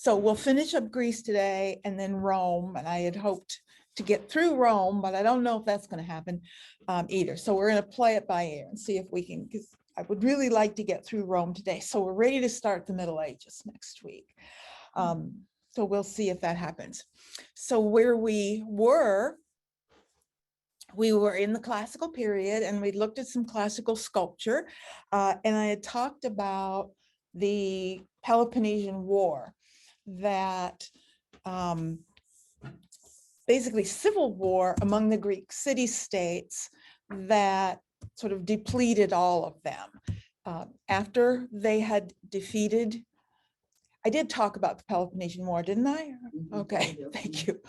So we'll finish up Greece today and then Rome. And I had hoped to get through Rome, but I don't know if that's going to happen either. So we're going to play it by ear and see if we can, because I would really like to get through Rome today. So we're ready to start the Middle Ages next week. So we'll see if that happens. So where we were in the classical period, and we looked at some classical sculpture, and I had talked about the Peloponnesian War, that basically civil war among the Greek city-states that sort of depleted all of them. After they had defeated, I did talk about the Peloponnesian War, didn't I? Okay, thank you.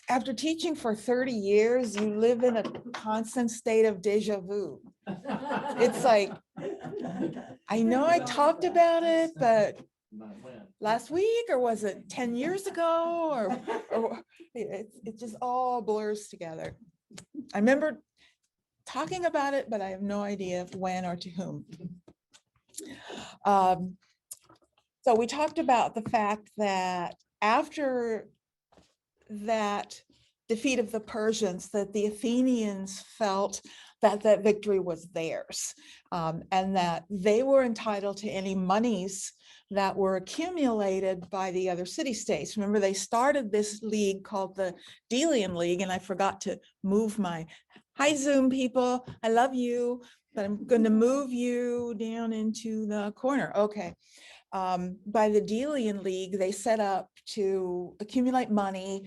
After teaching for 30 years, you live in a constant state of deja vu. It's like, I know I talked about it, but last week, or was it 10 years ago? Or it just all blurs together. I remember talking about it, but I have no idea when or to whom. So we talked about the fact that after that defeat of the Persians, that the Athenians felt that that victory was theirs, and that they were entitled to any monies that were accumulated by the other city-states. Remember, they started this league called the Delian League, and I forgot to move my, hi Zoom people, I love you, but I'm going to move you down into the corner. Okay. By the Delian League, they set up to accumulate money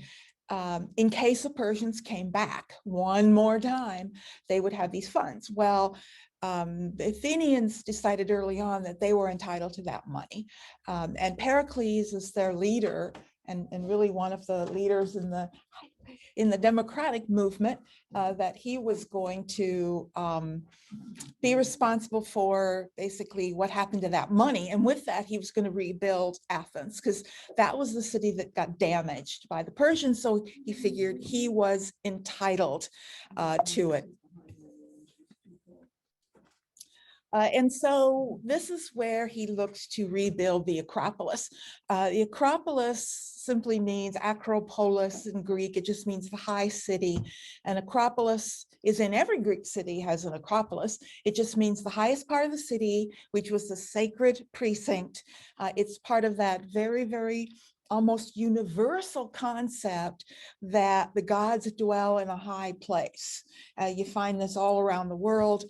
in case the Persians came back one more time, they would have these funds. Well, the Athenians decided early on that they were entitled to that money. And Pericles is their leader, and really one of the leaders in the democratic movement, that he was going to be responsible for basically what happened to that money. And with that, he was going to rebuild Athens, because that was the city that got damaged by the Persians. So he figured he was entitled to it. And so this is where he looked to rebuild the Acropolis. The Acropolis simply means Acropolis in Greek. It just means the high city. And Acropolis is in every Greek city has an Acropolis. It just means the highest part of the city, which was the sacred precinct. It's part of that very, very almost universal concept that the gods dwell in a high place. You find this all around the world.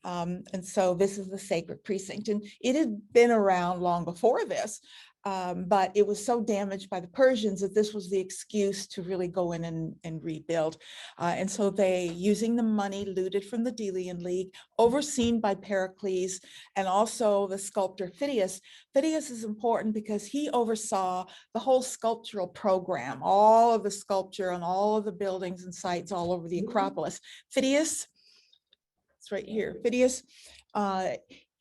And so this is the sacred precinct. And it had been around long before this, but it was so damaged by the Persians that this was the excuse to really go in and rebuild. And so they, using the money looted from the Delian League, overseen by Pericles, and also the sculptor Phidias. Phidias is important because he oversaw the whole sculptural program, all of the sculpture on all of the buildings and sites all over the Acropolis. Phidias, it's right here, Phidias,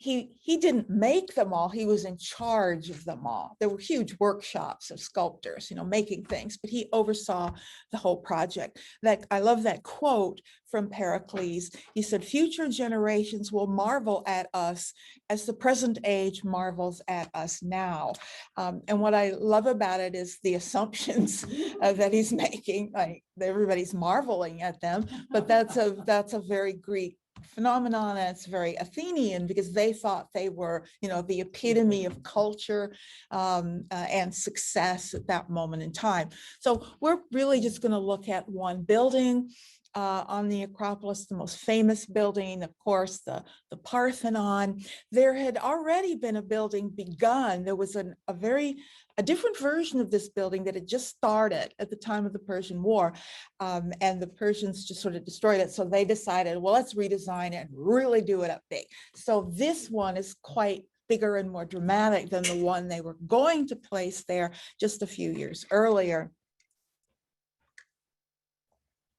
he didn't make them all, he was in charge of them all. There were huge workshops of sculptors, making things, but he oversaw the whole project. That I love that quote from Pericles. He said, "Future generations will marvel at us as the present age marvels at us now." And what I love about it is the assumptions that he's making. Like, everybody's marveling at them, but that's a very Greek phenomenon, and it's very Athenian, because they thought they were, the epitome of culture and success at that moment in time. So we're really just going to look at one building on the Acropolis, the most famous building, of course, the Parthenon. There had already been a building begun. There was a different version of this building that had just started at the time of the Persian War, and the Persians just sort of destroyed it. So they decided, well, let's redesign it and really do it up big. So this one is quite bigger and more dramatic than the one they were going to place there just a few years earlier.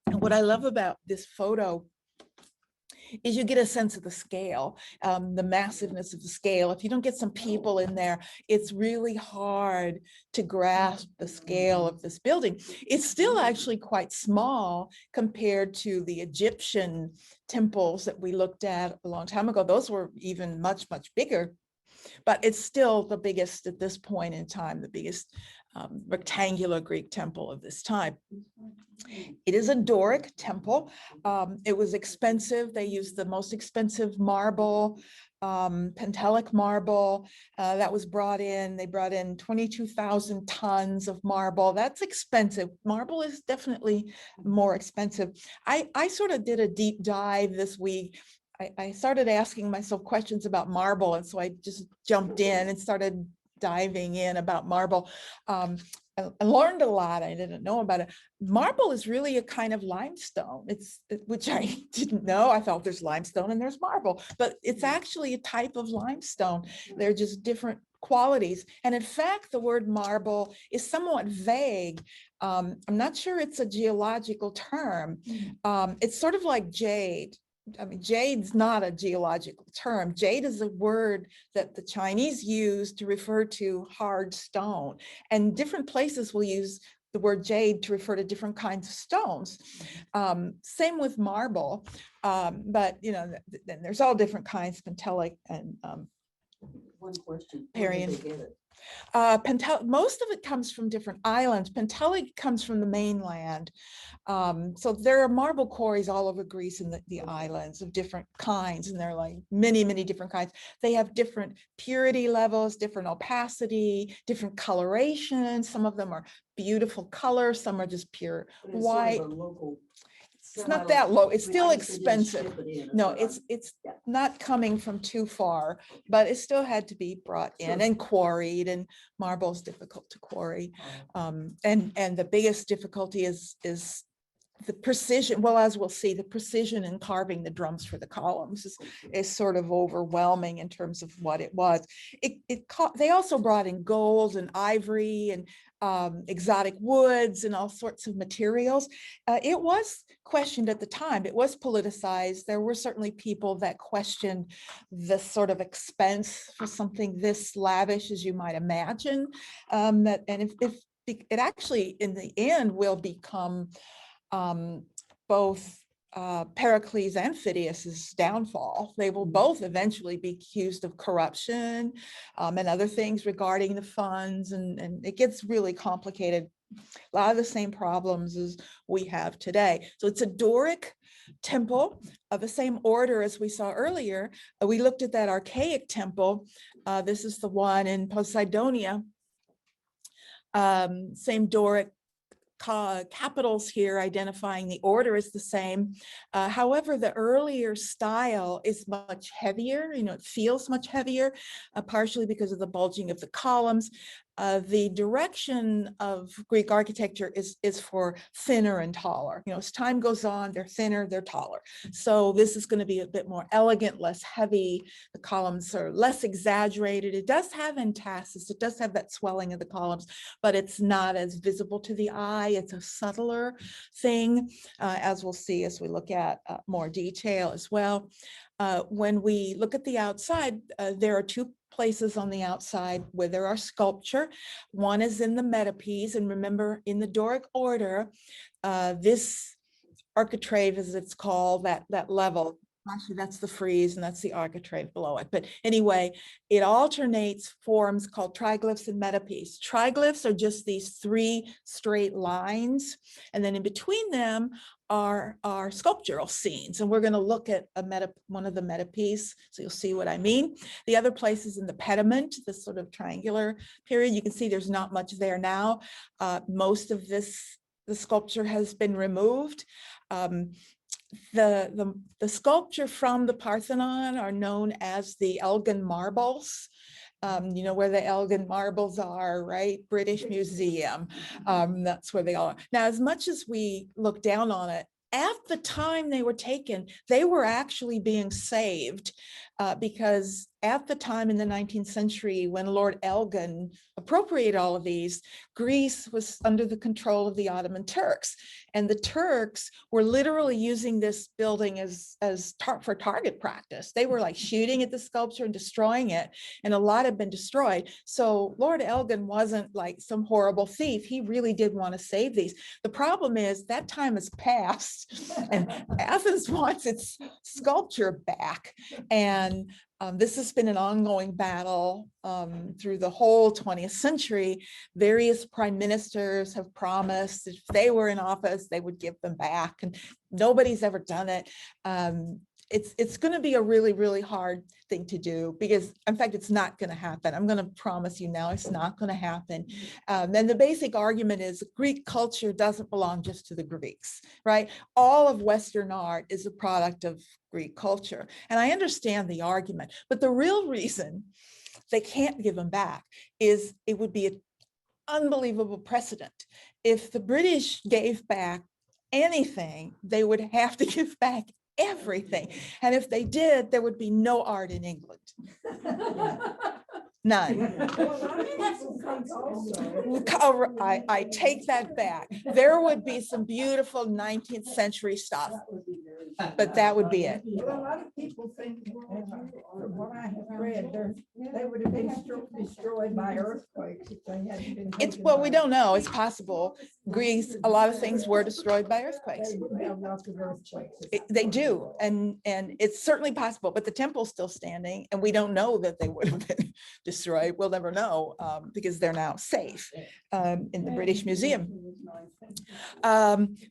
And what I love about this photo is you get a sense of the scale, the massiveness of the scale. If you don't get some people in there, it's really hard to grasp the scale of this building. It's still actually quite small compared to the Egyptian temples that we looked at a long time ago. Those were even much, much bigger. but it's still the biggest at this point in time, the biggest rectangular Greek temple of this time. It is a Doric temple. It was expensive. They used the most expensive marble, Pentelic marble that was brought in. They brought in 22,000 tons of marble. That's expensive. Marble is definitely more expensive. I sort of did a deep dive this week. I started asking myself questions about marble, and so I just jumped in and started diving in about marble. I learned a lot. I didn't know about it. Marble is really a kind of limestone, which I didn't know. I thought there's limestone and there's marble, but it's actually a type of limestone. They're just different qualities. And in fact, the word marble is somewhat vague. I'm not sure it's a geological term. It's sort of like jade. I mean, jade's not a geological term. Jade is a word that the Chinese use to refer to hard stone, and different places will use the word jade to refer to different kinds of stones. Same with marble, but you know, then there's all different kinds, Pentelic and one question. Parian. It? Most of it comes from different islands. Pentelic comes from the mainland. So there are marble quarries all over Greece and the islands of different kinds, and they're like many, many different kinds. They have different purity levels, different opacity, different coloration. Some of them are beautiful colors, some are just pure white. Sort of a local, it's not that low. It's still I guess they didn't expensive. ship it in, No, but it's yeah. not coming from too far, but it still had to be brought in Sure. and quarried, and marble is difficult to quarry. And the biggest difficulty is the precision. Well, as we'll see, the precision in carving the drums for the columns is sort of overwhelming in terms of what it was. They also brought in gold and ivory and exotic woods and all sorts of materials. It was questioned at the time. It was politicized. There were certainly people that questioned the sort of expense for something this lavish, as you might imagine. And if it actually, in the end, will become both Pericles and Phidias's downfall. They will both eventually be accused of corruption and other things regarding the funds, and it gets really complicated. A lot of the same problems as we have today. So it's a Doric temple of the same order as we saw earlier. We looked at that archaic temple. This is the one in Poseidonia. Same Doric capitals here, identifying the order is the same. However, the earlier style is much heavier. You know, it feels much heavier, partially because of the bulging of the columns. The direction of Greek architecture is for thinner and taller. You know, as time goes on, they're thinner, they're taller. So this is going to be a bit more elegant, less heavy. The columns are less exaggerated. It does have entasis. It does have that swelling of the columns, but it's not as visible to the eye. It's a subtler thing, as we'll see as we look at more detail as well. When we look at the outside, there are two places on the outside where there are sculpture. One is in the metopes, and remember, in the Doric order, this architrave, as it's called, that level, actually that's the frieze and that's the architrave below it. But anyway, it alternates forms called triglyphs and metopes. Triglyphs are just these three straight lines, and then in between them are sculptural scenes, and we're going to look at one of the metopes, so you'll see what I mean. The other place is in the pediment, this sort of triangular period. You can see there's not much there now. Most of the sculpture has been removed. The sculpture from the Parthenon are known as the Elgin marbles. You know where the Elgin marbles are, right? British Museum. That's where they are. Now, as much as we look down on it, at the time they were taken, they were actually being saved because at the time in the 19th century, when Lord Elgin appropriated all of these, Greece was under the control of the Ottoman Turks. And the Turks were literally using this building for target practice. They were like shooting at the sculpture and destroying it, and a lot had been destroyed. So Lord Elgin wasn't like some horrible thief. He really did want to save these. The problem is that time has passed, and Athens wants its sculpture back. And This has been an ongoing battle through the whole 20th century. Various prime ministers have promised if they were in office, they would give them back, and nobody's ever done it. It's going to be a really, really hard thing to do because, in fact, it's not going to happen. I'm going to promise you now, it's not going to happen. And the basic argument is Greek culture doesn't belong just to the Greeks, right? All of Western art is a product of Greek culture. And I understand the argument, but the real reason they can't give them back is it would be an unbelievable precedent. If the British gave back anything, they would have to give back everything. And if they did, there would be no art in England. None. I take that back. There would be some beautiful 19th century stuff, but that would be it. Well, a lot of people think, from what I have read, they would have been destroyed by earthquakes if they hadn't been. It's, well, we don't know. It's possible. Greece, a lot of things were destroyed by earthquakes. They would have lots of earthquakes. They do, and it's certainly possible, but the temple's still standing, and we don't know that they would have been destroyed. We'll never know because they're now safe in the British Museum.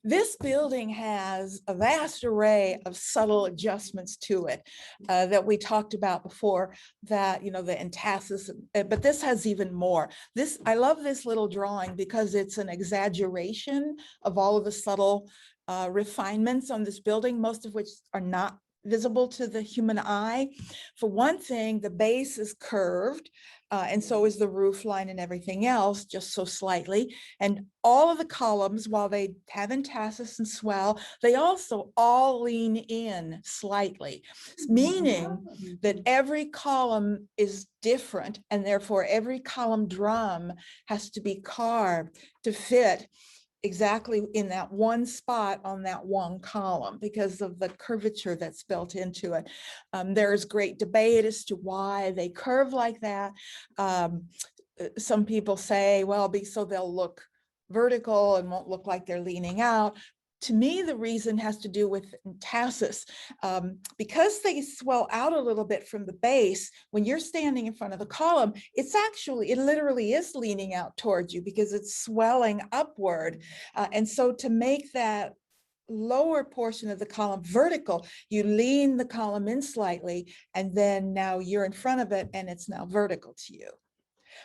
This building has a vast array of subtle adjustments to it that we talked about before, that, you know, the entasis, but this has even more. This, I love this little drawing because it's an exaggeration of all of the subtle refinements on this building, most of which are not visible to the human eye. For one thing, the base is curved, and so is the roof line and everything else, just so slightly. And all of the columns, while they have entasis and swell, they also all lean in slightly, meaning that every column is different, and therefore every column drum has to be carved to fit exactly in that one spot on that one column because of the curvature that's built into it. There's great debate as to why they curve like that. Some people say, well, so they'll look vertical and won't look like they're leaning out. To me, the reason has to do with entasis. Because they swell out a little bit from the base, when you're standing in front of the column, it's actually, it literally is leaning out towards you because it's swelling upward. And so to make that lower portion of the column vertical, you lean the column in slightly, and then now you're in front of it and it's now vertical to you.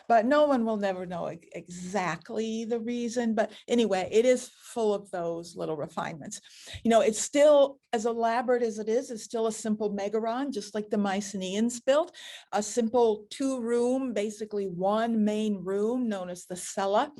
But no one will never know exactly the reason. But anyway, it is full of those little refinements. You know, it's still as elaborate as it is. It's still a simple megaron, just like the Mycenaeans built. A simple 2-room, basically one main room known as the cella.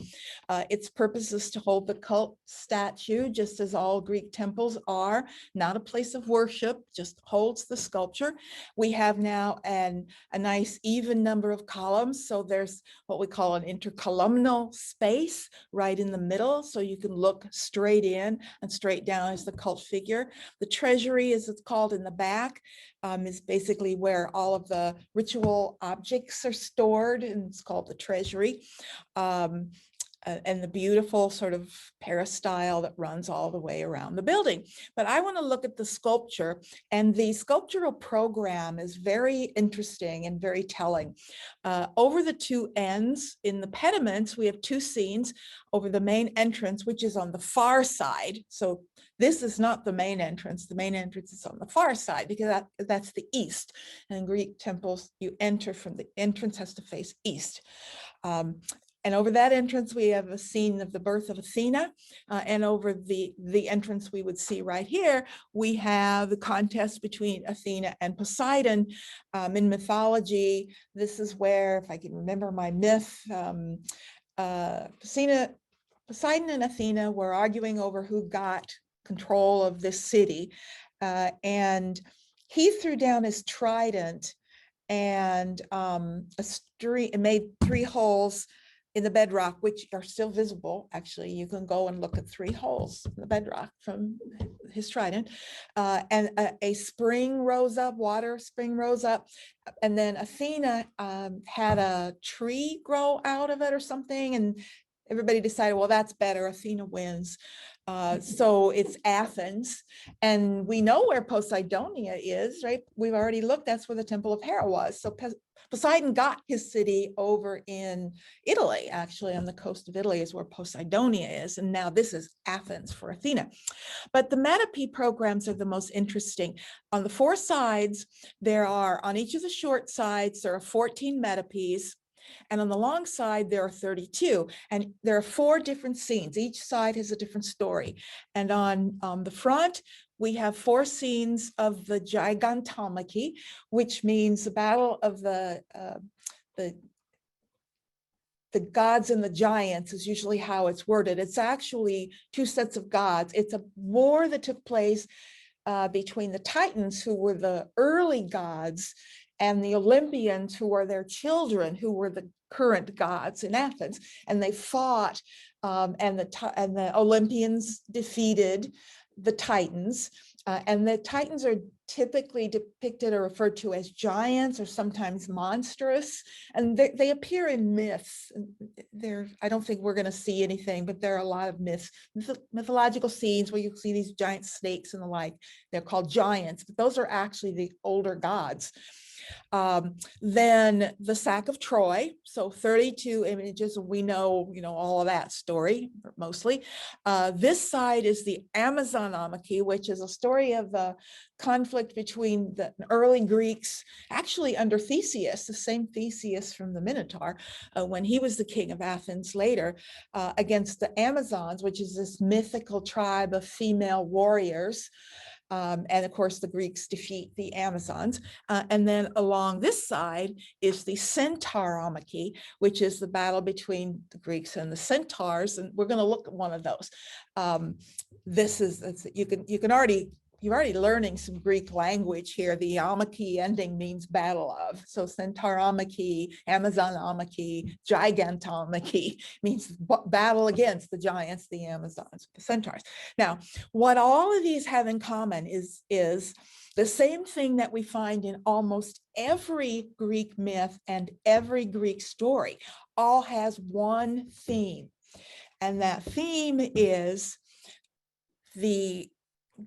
Its purpose is to hold the cult statue, just as all Greek temples are. Not a place of worship, just holds the sculpture. We have now a nice even number of columns. So there's what we call an intercolumnal space right in the middle. So you can look straight in and straight down as the cult figure. The treasury, as it's called, in the back is basically where all of the ritual objects are stored, and it's called the treasury. And the beautiful sort of peristyle that runs all the way around the building. But I want to look at the sculpture, and the sculptural program is very interesting and very telling. Over the two ends in the pediments, we have two scenes. Over the main entrance, which is on the far side. So this is not the main entrance. The main entrance is on the far side because that's the east. And in Greek temples, you enter from the entrance has to face east. And over that entrance, we have a scene of the birth of Athena. And over the entrance we would see right here, we have the contest between Athena and Poseidon. In mythology, this is where, if I can remember my myth, Poseidon and Athena were arguing over who got control of this city. And he threw down his trident and it made 3 holes in the bedrock, which are still visible. Actually, you can go and look at 3 holes in the bedrock from his trident. And a spring rose up, water spring rose up. And then Athena had a tree grow out of it or something. And everybody decided, well, that's better. Athena wins. So it's Athens, and we know where Poseidonia is, right? We've already looked, that's where the Temple of Hera was. So Poseidon got his city over in Italy, actually on the coast of Italy is where Poseidonia is. And now this is Athens for Athena. But the Metope programs are the most interesting. On the four sides, there are, on each of the short sides, there are 14 metopes. And on the long side, there are 32. And there are 4 different scenes. Each side has a different story. And on the front, we have 4 scenes of the Gigantomachy, which means the battle of the gods and the giants is usually how it's worded. It's actually 2 sets of gods. It's a war that took place between the Titans, who were the early gods, and the Olympians, who are their children, who were the current gods in Athens. And they fought, and the Olympians defeated the Titans. And the Titans are typically depicted or referred to as giants or sometimes monstrous. And they appear in myths. I don't think we're going to see anything, but there are a lot of myths, mythological scenes where you see these giant snakes and the like. They're called giants, but those are actually the older gods. Then the sack of Troy, so 32 images, we know, all of that story, mostly. This side is the Amazonomachy, which is a story of the conflict between the early Greeks, actually under Theseus, the same Theseus from the Minotaur, when he was the king of Athens later, against the Amazons, which is this mythical tribe of female warriors. And of course, the Greeks defeat the Amazons. And then along this side is the Centauromachy, which is the battle between the Greeks and the centaurs. And we're going to look at one of those. You're already learning some Greek language here. The omachy ending means battle of. So Centauromachy, Amazonomachy, Gigantomachy means battle against the giants, the Amazons, the centaurs. Now, what all of these have in common is the same thing that we find in almost every Greek myth and every Greek story. All has one theme. And that theme is the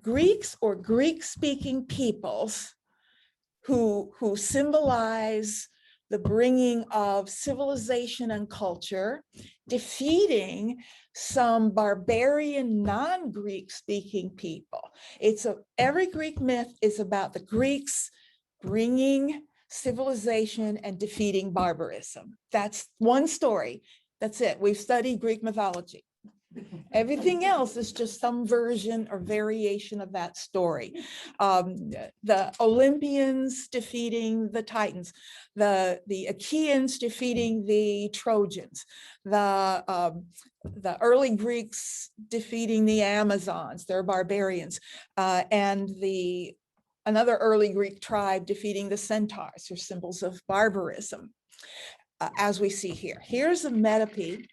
Greeks or Greek-speaking peoples who symbolize the bringing of civilization and culture, defeating some barbarian non-Greek speaking people. Every Greek myth is about the Greeks bringing civilization and defeating barbarism. That's one story. That's it. We've studied Greek mythology. Everything else is just some version or variation of that story. The Olympians defeating the Titans, the Achaeans defeating the Trojans, the early Greeks defeating the Amazons, they're barbarians, and another early Greek tribe defeating the centaurs, who are symbols of barbarism, as we see here. Here's a metope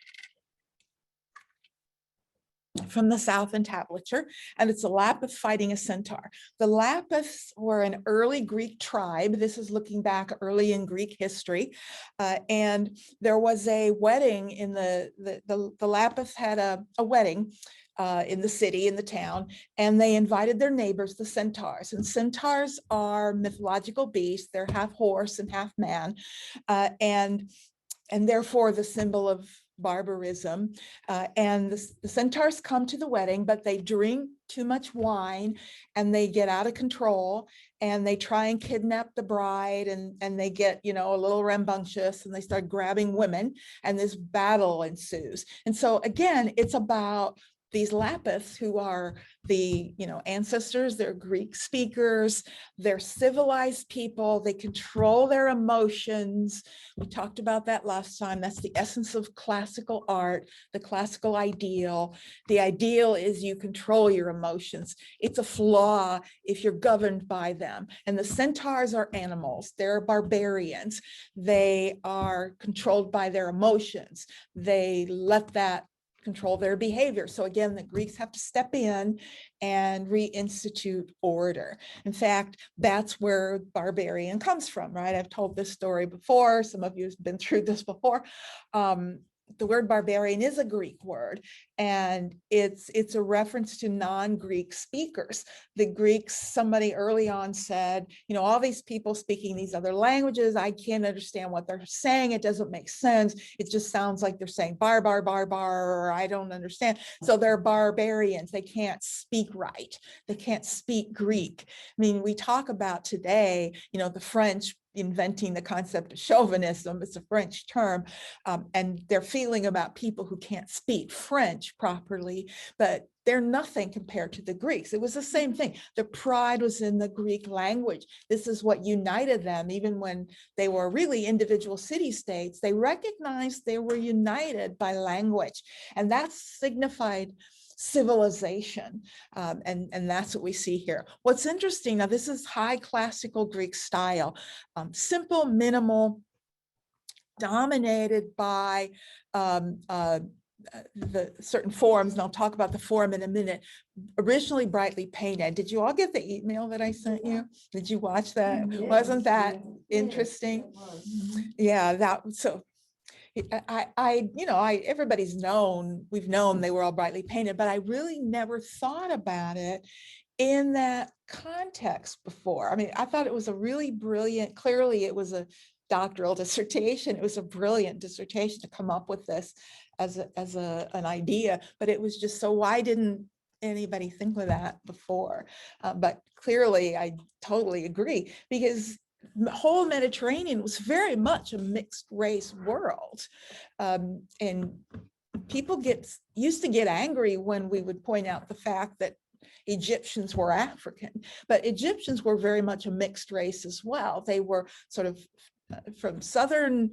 from the south entablature, and it's a Lapith fighting a centaur. The Lapiths were an early Greek tribe. This is looking back early in Greek history, and there was a wedding in the Lapiths had a wedding in the city, in the town, and they invited their neighbors, the centaurs. And centaurs are mythological beasts. They're half horse and half man, and therefore the symbol of barbarism. And the centaurs come to the wedding, but they drink too much wine and they get out of control, and they try and kidnap the bride, and they get, a little rambunctious, and they start grabbing women, and this battle ensues. And so again, it's about these Lapiths, who are the ancestors, they're Greek speakers, they're civilized people, they control their emotions. We talked about that last time. That's the essence of classical art, the classical ideal. The ideal is you control your emotions. It's a flaw if you're governed by them. And the centaurs are animals. They're barbarians. They are controlled by their emotions. They let that control their behavior. So again, the Greeks have to step in and reinstitute order. In fact, that's where barbarian comes from, right? I've told this story before. Some of you have been through this before. the word barbarian is a Greek word, and it's a reference to non-Greek speakers. The Greeks, somebody early on said, all these people speaking these other languages, I can't understand what they're saying. It doesn't make sense. It just sounds like they're saying bar, bar, bar, bar, or I don't understand. So they're barbarians. They can't speak right. They can't speak Greek. I mean, we talk about today, the French inventing the concept of chauvinism. It's a French term, and their feeling about people who can't speak French properly, but they're nothing compared to the Greeks. It was the same thing. The pride was in the Greek language. This is what united them. Even when they were really individual city-states, they recognized they were united by language, and that signified civilization. And that's what we see here. What's interesting, now this is high classical Greek style, simple, minimal, dominated by the certain forms, and I'll talk about the form in a minute, originally brightly painted. Did you all get the email that I sent you? Did you watch that? Yes, Wasn't that yes, interesting? it was. Yeah, so everybody's we've known they were all brightly painted, but I really never thought about it in that context before. I mean, I thought it was a really brilliant, clearly it was a doctoral dissertation. It was a brilliant dissertation to come up with this as an idea, but it was just so, why didn't anybody think of that before? But clearly I totally agree, because the whole Mediterranean was very much a mixed race world. And people used to get angry when we would point out the fact that Egyptians were African, but Egyptians were very much a mixed race as well. They were sort of from southern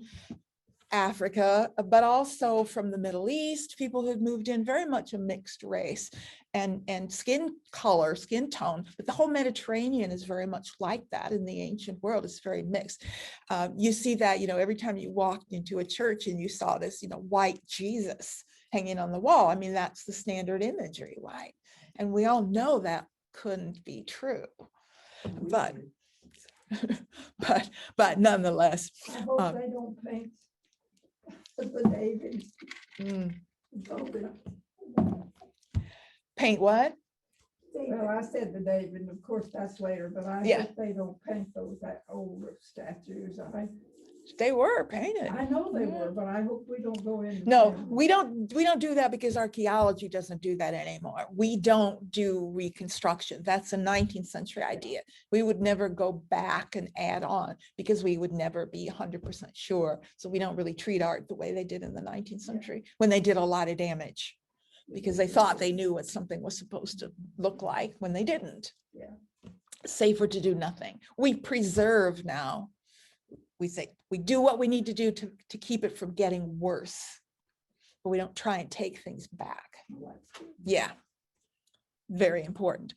Africa, but also from the Middle East, people who had moved in, very much a mixed race, and skin color, skin tone. But the whole Mediterranean is very much like that in the ancient world. It's very mixed. You see that, every time you walked into a church and you saw this, white Jesus hanging on the wall. I mean, that's the standard imagery, right? And we all know that couldn't be true, but but nonetheless. I hope they don't paint the David. Paint what? Well, I said the David, of course, that's later, but I Yeah. hope they don't paint those old statues. They were painted. I know they were, but I hope we don't go into. No, them. we don't do that, because archaeology doesn't do that anymore. We don't do reconstruction. That's a 19th century idea. We would never go back and add on, because we would never be 100% sure. So we don't really treat art the way they did in the 19th century, when they did a lot of damage, because they thought they knew what something was supposed to look like when they didn't. Yeah. Safer to do nothing. We preserve now. We say we do what we need to do to keep it from getting worse, but we don't try and take things back. Yeah, very important.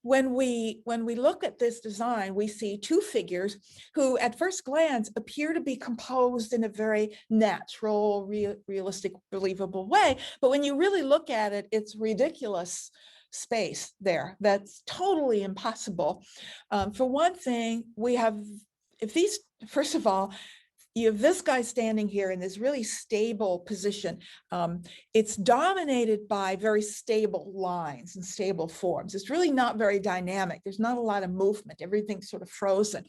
When we look at this design, we see two figures who at first glance appear to be composed in a very natural, realistic, believable way. But when you really look at it, it's ridiculous space there. That's totally impossible. For one thing, we have, first of all, you have this guy standing here in this really stable position. It's dominated by very stable lines and stable forms. It's really not very dynamic. There's not a lot of movement. Everything's sort of frozen.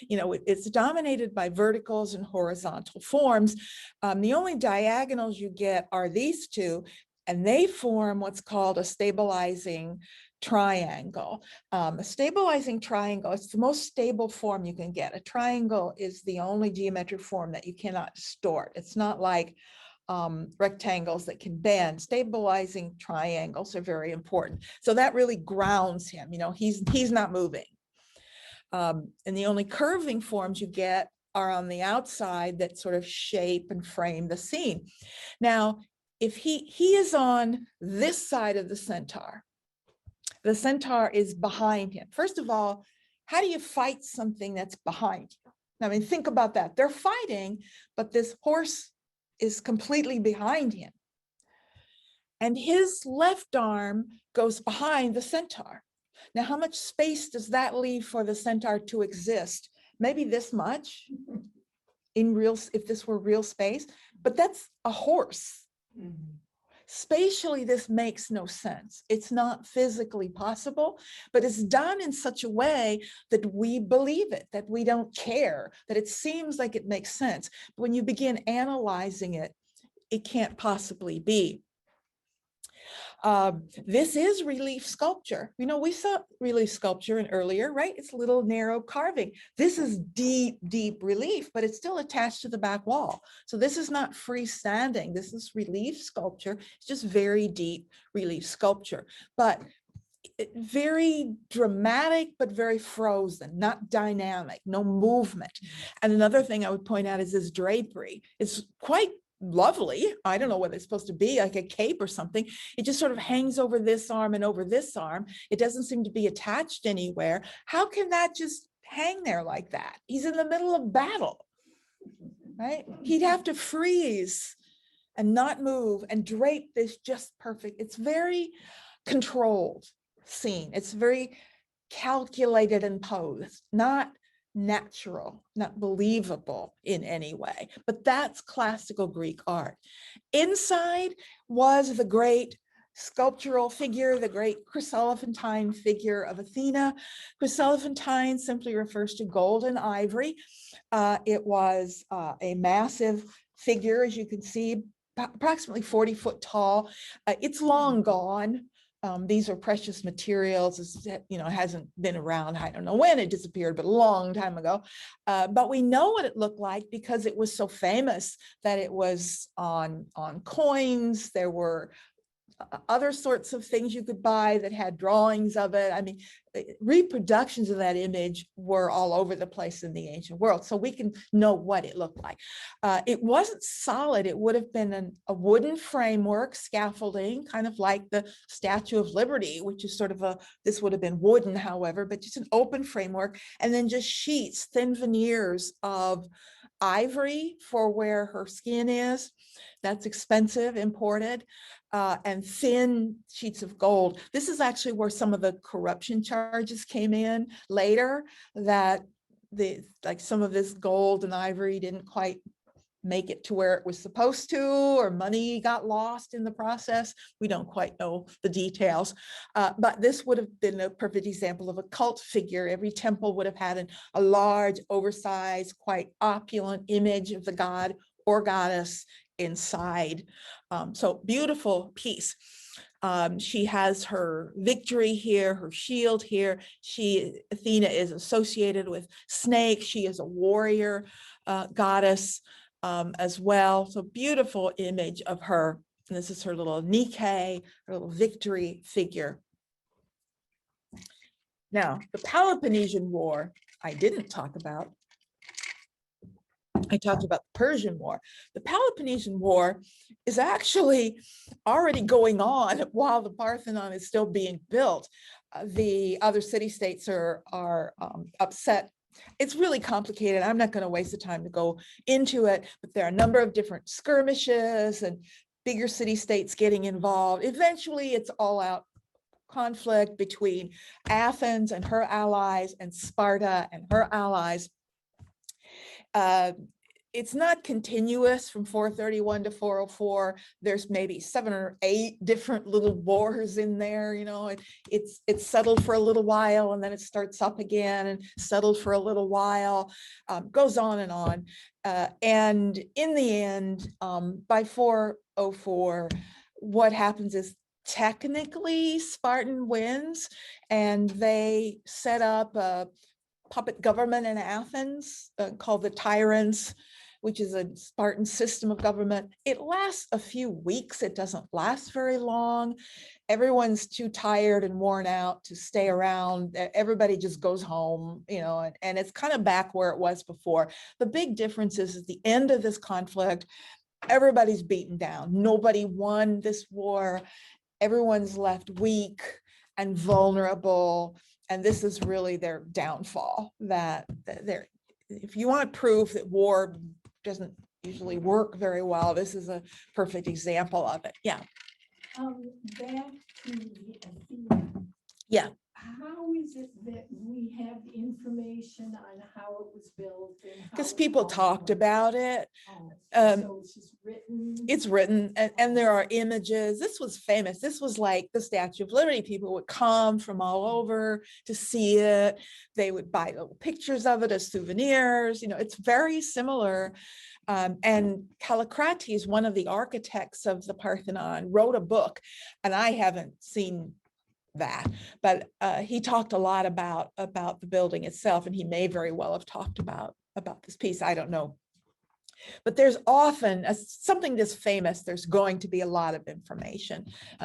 It's dominated by verticals and horizontal forms. The only diagonals you get are these two, and they form what's called a stabilizing triangle. A stabilizing triangle, it's the most stable form you can get. A triangle is the only geometric form that you cannot distort. It's not like rectangles that can bend. Stabilizing triangles are very important. So that really grounds him. He's not moving. And the only curving forms you get are on the outside that sort of shape and frame the scene. Now, if he is on this side of the centaur is behind him. First of all, how do you fight something that's behind you? I mean, think about that. They're fighting, but this horse is completely behind him. And his left arm goes behind the centaur. Now, how much space does that leave for the centaur to exist? Maybe this much if this were real space, but that's a horse. Spatially, this makes no sense. It's not physically possible, but it's done in such a way that we believe it, that we don't care, that it seems like it makes sense. But when you begin analyzing it, it can't possibly be. This is relief sculpture. You know, we saw relief sculpture in earlier, right? It's a little narrow carving. This is deep, deep relief, but it's still attached to the back wall. So this is not freestanding. This is relief sculpture. It's just very deep relief sculpture, but very dramatic, but very frozen, not dynamic, no movement. And another thing I would point out is this drapery. It's quite lovely. I don't know what it's supposed to be, like a cape or something. It just sort of hangs over this arm and over this arm. It doesn't seem to be attached anywhere. How can that just hang there like that? He's in the middle of battle, right? He'd have to freeze and not move and drape this just perfect. It's very controlled scene. It's very calculated and posed, not natural, not believable in any way, but that's classical Greek art. Inside was the great sculptural figure, the great chryselephantine figure of Athena. Chryselephantine simply refers to gold and ivory. It was a massive figure, as you can see, approximately 40 foot tall. It's long gone. These are precious materials. You know, it hasn't been around. I don't know when it disappeared, but a long time ago. But we know what it looked like because it was so famous that it was on coins. There were other sorts of things you could buy that had drawings of it. I mean, reproductions of that image were all over the place in the ancient world, so we can know what it looked like. It wasn't solid. It would have been a wooden framework, scaffolding, kind of like the Statue of Liberty, which is sort of this would have been wooden, however, but just an open framework, and then just sheets, thin veneers of ivory for where her skin is. That's expensive, imported. And thin sheets of gold. This is actually where some of the corruption charges came in later, that like some of this gold and ivory didn't quite make it to where it was supposed to, or money got lost in the process. We don't quite know the details, but this would have been a perfect example of a cult figure. Every temple would have had a large, oversized, quite opulent image of the god or goddess inside. So beautiful piece. She has her victory here, her shield here. Athena is associated with snakes. She is a warrior goddess as well. So beautiful image of her. And this is her little Nike, her little victory figure. Now, the Peloponnesian War, I didn't talk about. I talked about the Persian War. The Peloponnesian War is actually already going on while the Parthenon is still being built. The other city-states are upset. It's really complicated. I'm not going to waste the time to go into it, but there are a number of different skirmishes and bigger city-states getting involved. Eventually, it's all-out conflict between Athens and her allies and Sparta and her allies. It's not continuous from 431 to 404. There's maybe 7 or 8 different little wars in there. You know, it's settled for a little while, and then it starts up again and settled for a little while, goes on. And in the end, by 404, what happens is technically Spartan wins, and they set up a puppet government in Athens called the Tyrants, which is a Spartan system of government. It lasts a few weeks. It doesn't last very long. Everyone's too tired and worn out to stay around. Everybody just goes home, you know, and it's kind of back where it was before. The big difference is at the end of this conflict, everybody's beaten down. Nobody won this war. Everyone's left weak and vulnerable. And this is really their downfall, that if you want to prove that war doesn't usually work very well, this is a perfect example of it. Yeah. Back to Athena. Yeah. how is it that we have information on how it was built? Because people talked about it. So it's just written. It's written, and there are images. This was famous. This was like the Statue of Liberty. People would come from all over to see it. They would buy little pictures of it as souvenirs. You know, it's very similar. And Callicrates, one of the architects of the Parthenon, wrote a book, and I haven't seen that, but he talked a lot about the building itself, and he may very well have talked about this piece. I don't know. But there's often something this famous, there's going to be a lot of information,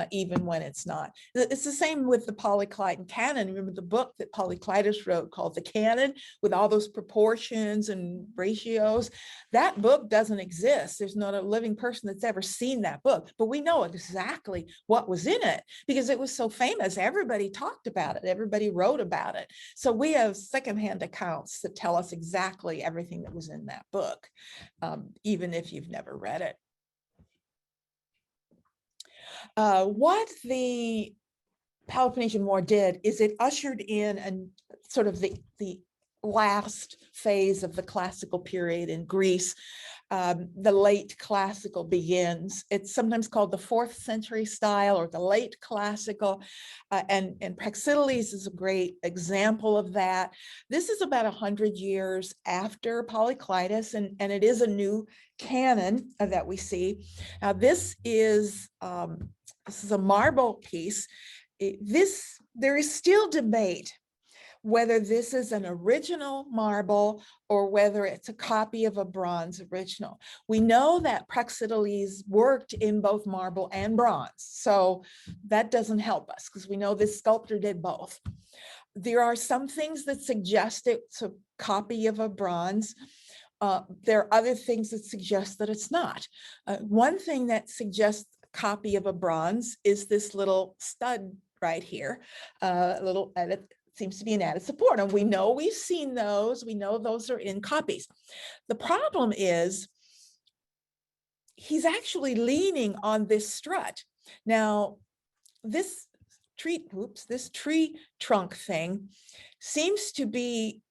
even when it's not. It's the same with the Polyclitan canon. Remember the book that Polyclitus wrote called The Canon, with all those proportions and ratios? That book doesn't exist. There's not a living person that's ever seen that book, but we know exactly what was in it because it was so famous. Everybody talked about it. Everybody wrote about it. So we have secondhand accounts that tell us exactly everything that was in that book. Even if you've never read it. What the Peloponnesian War did is it ushered in and sort of the last phase of the classical period in Greece. The late classical begins. It's sometimes called the 4th century style or the late classical, and Praxiteles is a great example of that. This is about 100 years after Polyclitus, and it is a new canon that we see. Now this is a marble piece. There is still debate whether this is an original marble or whether it's a copy of a bronze original. We know that Praxiteles worked in both marble and bronze, so that doesn't help us because we know this sculptor did both. There are some things that suggest it's a copy of a bronze. There are other things that suggest that it's not. One thing that suggests a copy of a bronze is this little stud right here, seems to be an added support. And we know we've seen those. We know those are in copies. The problem is he's actually leaning on this strut. Now, this tree trunk thing seems to be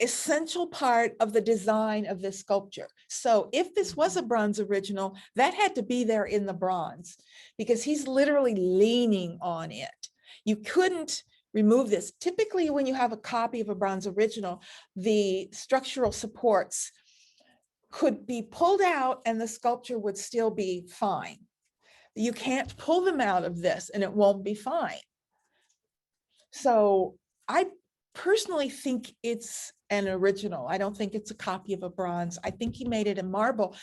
essential part of the design of this sculpture. So if this was a bronze original, that had to be there in the bronze because he's literally leaning on it. You couldn't remove this. Typically, when you have a copy of a bronze original, the structural supports could be pulled out and the sculpture would still be fine. You can't pull them out of this and it won't be fine. So I personally think it's an original. I don't think it's a copy of a bronze. I think he made it in marble.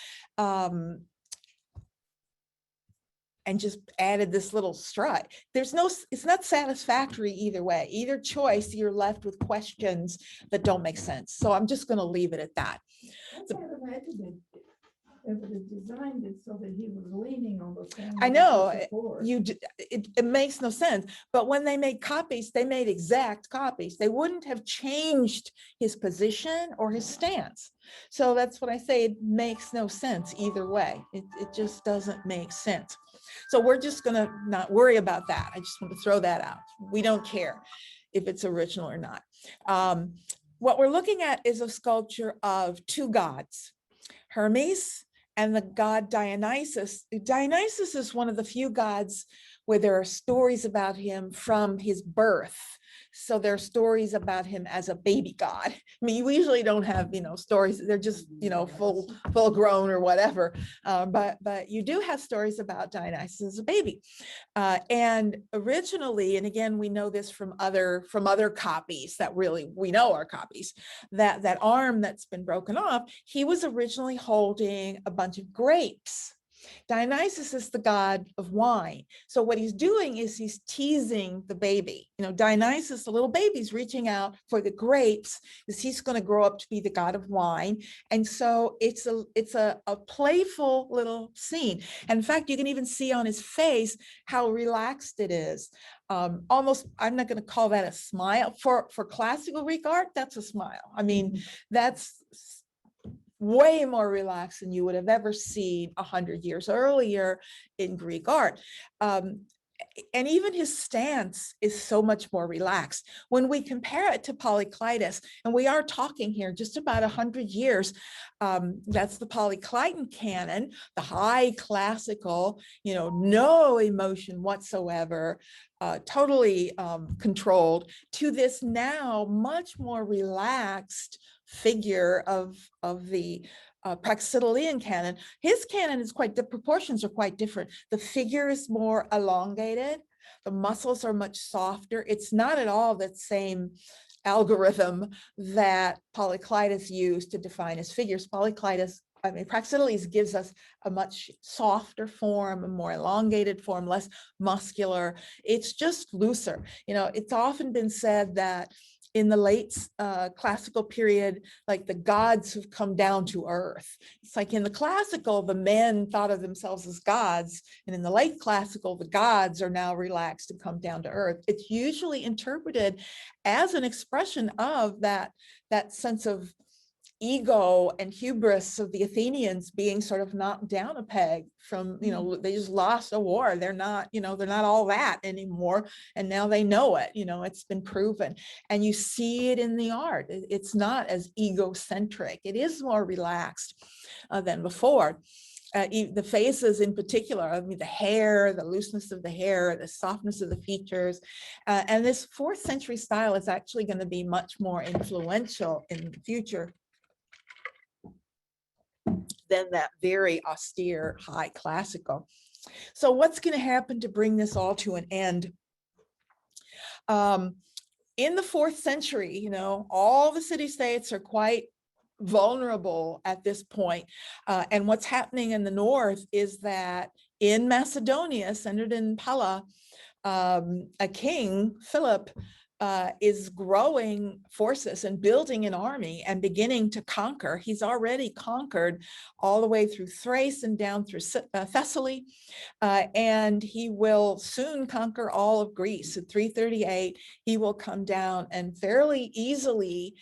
And just added this little strut. It's not satisfactory either way. Either choice, you're left with questions that don't make sense. So I'm just going to leave it at that. It would have designed it so that he was leaning on the same. I know it makes no sense. But when they made copies, they made exact copies. They wouldn't have changed his position or his stance. So that's what I say. It makes no sense either way. It just doesn't make sense. So we're just going to not worry about that. I just want to throw that out. We don't care if it's original or not. What we're looking at is a sculpture of two gods, Hermes and the god Dionysus. Dionysus is one of the few gods where there are stories about him from his birth. So there are stories about him as a baby god. I mean, we usually don't have, stories. They're just, full grown or whatever. But you do have stories about Dionysus as a baby. And originally, and again, we know this from other copies that really we know are copies, that arm that's been broken off, he was originally holding a bunch of grapes. Dionysus is the god of wine. So what he's doing is he's teasing the baby. Dionysus, the little baby's reaching out for the grapes because he's going to grow up to be the god of wine. And so it's a playful little scene. And in fact, you can even see on his face how relaxed it is. Almost, I'm not going to call that a smile. For classical Greek art, that's a smile. I mean, that's way more relaxed than you would have ever seen 100 years earlier in Greek art. and even his stance is so much more relaxed. When we compare it to Polyclitus, and we are talking here just about 100 years, that's the Polyclitan canon, the high classical, no emotion whatsoever, totally controlled, to this now much more relaxed figure of the Praxitelean canon. His canon is the proportions are quite different. The figure is more elongated. The muscles are much softer. It's not at all that same algorithm that Polyclitus used to define his figures. Praxiteles gives us a much softer form, a more elongated form, less muscular. It's just looser. It's often been said that in the late classical period, like the gods have come down to earth. It's like in the classical, the men thought of themselves as gods, and in the late classical, the gods are now relaxed and come down to earth. It's usually interpreted as an expression of that sense of ego and hubris of the Athenians being sort of knocked down a peg from, they just lost a war. They're not all that anymore. And now they know it, it's been proven. And you see it in the art. It's not as egocentric. It is more relaxed than before. The faces in particular, the hair, the looseness of the hair, the softness of the features. And this 4th century style is actually going to be much more influential in the future than that very austere high classical. So what's going to happen to bring this all to an end? In the 4th century, all the city-states are quite vulnerable at this point. And what's happening in the north is that in Macedonia, centered in Pella, a king, Philip, is growing forces and building an army and beginning to conquer. He's already conquered all the way through Thrace and down through Thessaly, and he will soon conquer all of Greece. At 338, he will come down and fairly easily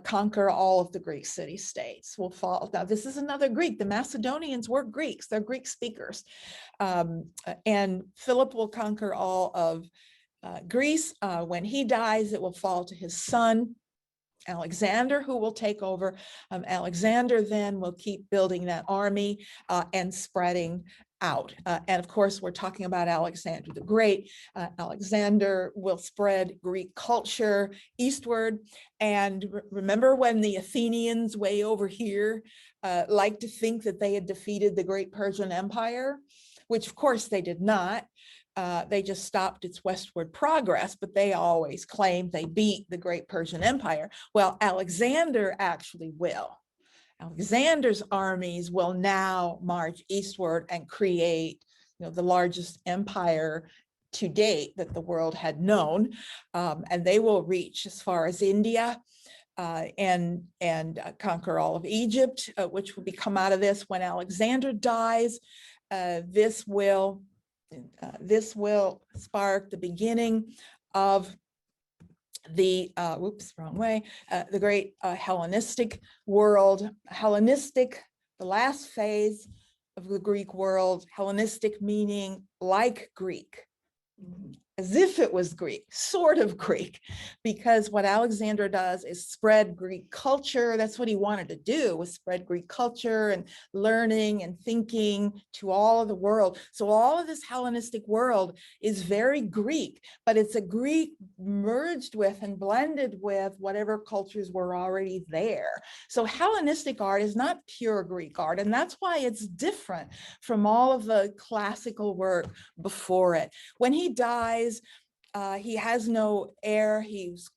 conquer all of the Greek city-states. Will fall. Now, this is another Greek. The Macedonians were Greeks. They're Greek speakers. And Philip will conquer all of Greece. When he dies, it will fall to his son, Alexander, who will take over. Alexander then will keep building that army and spreading out. And of course, we're talking about Alexander the Great. Alexander will spread Greek culture eastward. And remember when the Athenians way over here like to think that they had defeated the great Persian Empire, which of course they did not. They just stopped its westward progress, but they always claimed they beat the great Persian Empire. Well, Alexander actually will. Alexander's armies will now march eastward and create, the largest empire to date that the world had known, and they will reach as far as India and conquer all of Egypt, which will come out of this. When Alexander dies, this will spark the beginning of the the great Hellenistic world. Hellenistic, the last phase of the Greek world. Hellenistic meaning like Greek, as if it was Greek, sort of Greek, because what Alexander does is spread Greek culture. That's what he wanted to do, was spread Greek culture and learning and thinking to all of the world. So all of this Hellenistic world is very Greek, but it's a Greek merged with and blended with whatever cultures were already there. So Hellenistic art is not pure Greek art, and that's why it's different from all of the classical work before it. When he dies, he has no heir. He's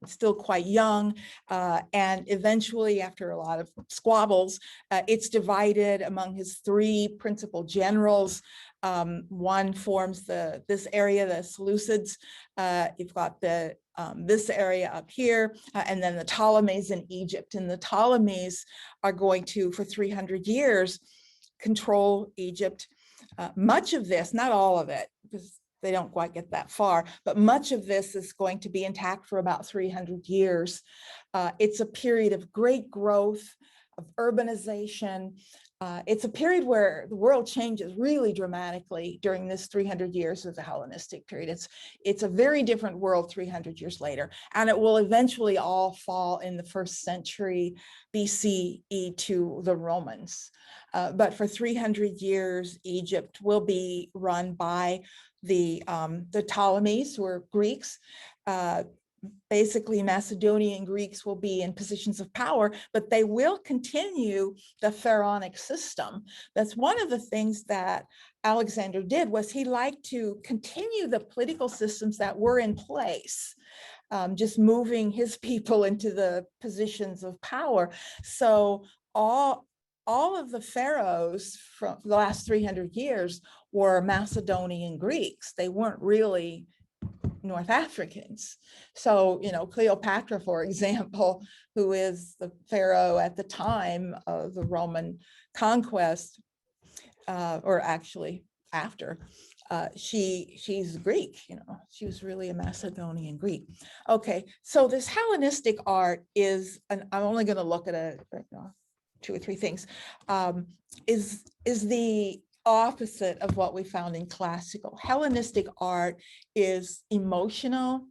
still quite young, and eventually, after a lot of squabbles, it's divided among his 3 principal generals. One forms this area, the Seleucids. You've got this area up here, and then the Ptolemies in Egypt. And the Ptolemies are going to, for 300 years, control Egypt. Much of this, not all of it, because they don't quite get that far, but much of this is going to be intact for about 300 years. It's a period of great growth, of urbanization, It's a period where the world changes really dramatically during this 300 years of the Hellenistic period. It's a very different world 300 years later, and it will eventually all fall in the 1st century BCE to the Romans. But for 300 years, Egypt will be run by the Ptolemies, who are Greeks. Basically, Macedonian Greeks will be in positions of power, but they will continue the pharaonic system. That's one of the things that Alexander did, was he liked to continue the political systems that were in place, just moving his people into the positions of power. So all of the pharaohs from the last 300 years were Macedonian Greeks. They weren't really North Africans. So, Cleopatra, for example, who is the pharaoh at the time of the Roman conquest, or actually after, she's Greek, she was really a Macedonian Greek. Okay, so this Hellenistic art is, and I'm only going to look at 2 or 3 things, is the opposite of what we found in classical. Hellenistic art is emotional,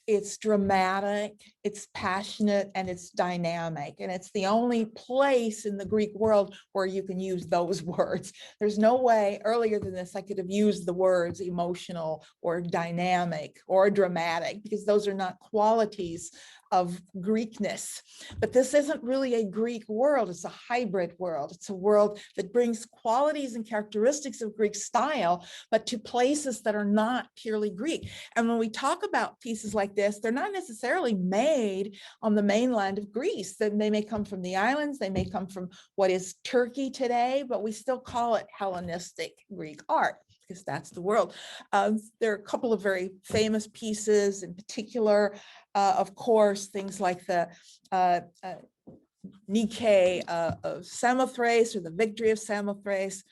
it's dramatic, it's passionate, and it's dynamic. And it's the only place in the Greek world where you can use those words. There's no way earlier than this I could have used the words emotional or dynamic or dramatic, because those are not qualities of Greekness. But this isn't really a Greek world, it's a hybrid world. It's a world that brings qualities and characteristics of Greek style, but to places that are not purely Greek. And when we talk about pieces like this, they're not necessarily made on the mainland of Greece. They may come from the islands, they may come from what is Turkey today, but we still call it Hellenistic Greek art, because that's the world. There are a couple of very famous pieces in particular, of course, things like the Nike of Samothrace, or the Victory of Samothrace.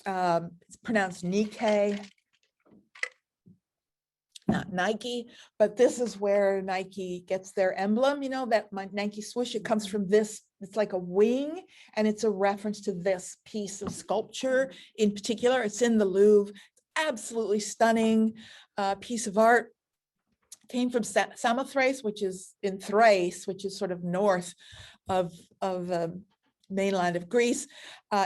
It's pronounced Nike, not Nike, but this is where Nike gets their emblem, that my Nike swoosh, it comes from this. It's like a wing, and it's a reference to this piece of sculpture in particular. It's in the Louvre. Absolutely stunning piece of art. Came from Samothrace, which is in Thrace, which is sort of north of the mainland of Greece.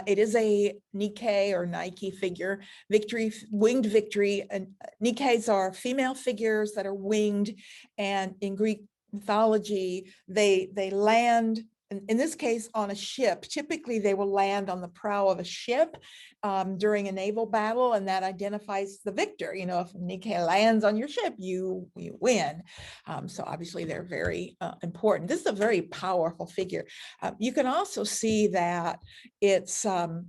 It is a Nike or Nike figure, victory, winged victory. And Nikes are female figures that are winged, and in Greek mythology, they land, in this case, on a ship. Typically, they will land on the prow of a ship during a naval battle, and that identifies the victor. If Nike lands on your ship, you win. So obviously, they're very important. This is a very powerful figure. You can also see that it's the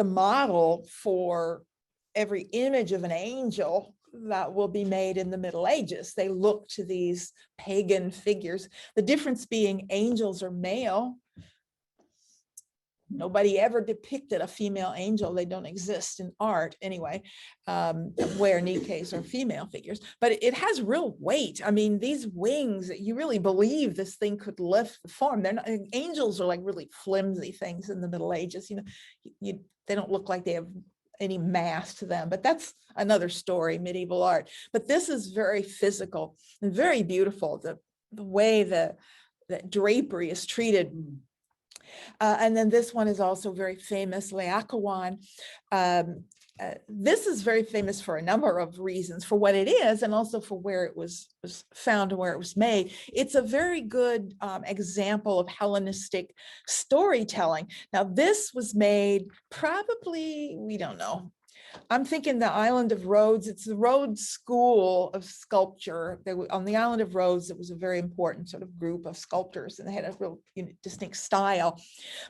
model for every image of an angel that will be made in the Middle Ages. They look to these pagan figures. The difference being angels are male. Nobody ever depicted a female angel. They don't exist in art anyway, where Nikes are female figures. But it has real weight. I mean, these wings, you really believe this thing could lift the form. They're not, angels are like really flimsy things in the Middle Ages. They don't look like they have any mass to them, but that's another story, medieval art. But this is very physical and very beautiful, the way the drapery is treated. And then this one is also very famous, Laocoon. This is very famous for a number of reasons, for what it is, and also for where it was found and where it was made. It's a very good example of Hellenistic storytelling. Now, this was made probably, we don't know, I'm thinking the island of Rhodes. It's the Rhodes School of Sculpture. On the island of Rhodes, it was a very important sort of group of sculptors, and they had a real distinct style.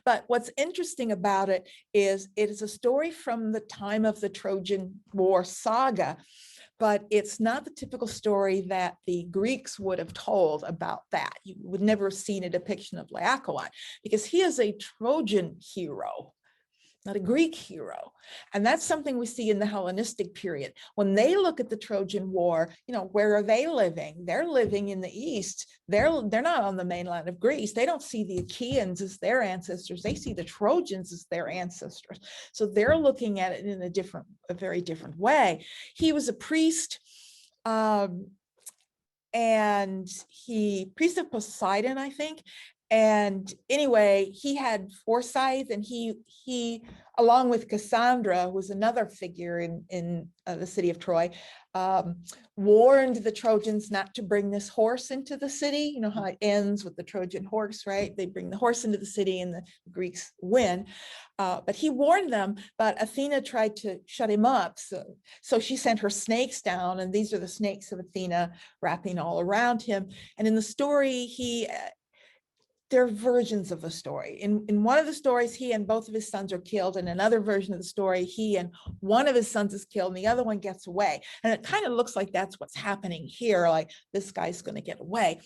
But what's interesting about it is a story from the time of the Trojan War saga, but it's not the typical story that the Greeks would have told about that. You would never have seen a depiction of Laocoon, because he is a Trojan hero. not a Greek hero. And that's something we see in the Hellenistic period. When they look at the Trojan War, where are they living? They're living in the East. They're not on the mainland of Greece. They don't see the Achaeans as their ancestors. They see the Trojans as their ancestors. So they're looking at it in a very different way. He was a priest, and priest of Poseidon, I think. And anyway, he had foresight, and he along with Cassandra, who was another figure in the city of Troy, warned the Trojans not to bring this horse into the city. You know how it ends with the Trojan horse, right? They bring the horse into the city and the Greeks win. But he warned them, but Athena tried to shut him up. So she sent her snakes down, and these are the snakes of Athena wrapping all around him. And in the story, there are versions of the story. In one of the stories, he and both of his sons are killed. In another version of the story, he and one of his sons is killed and the other one gets away. And it kind of looks like that's what's happening here, like this guy's going to get away.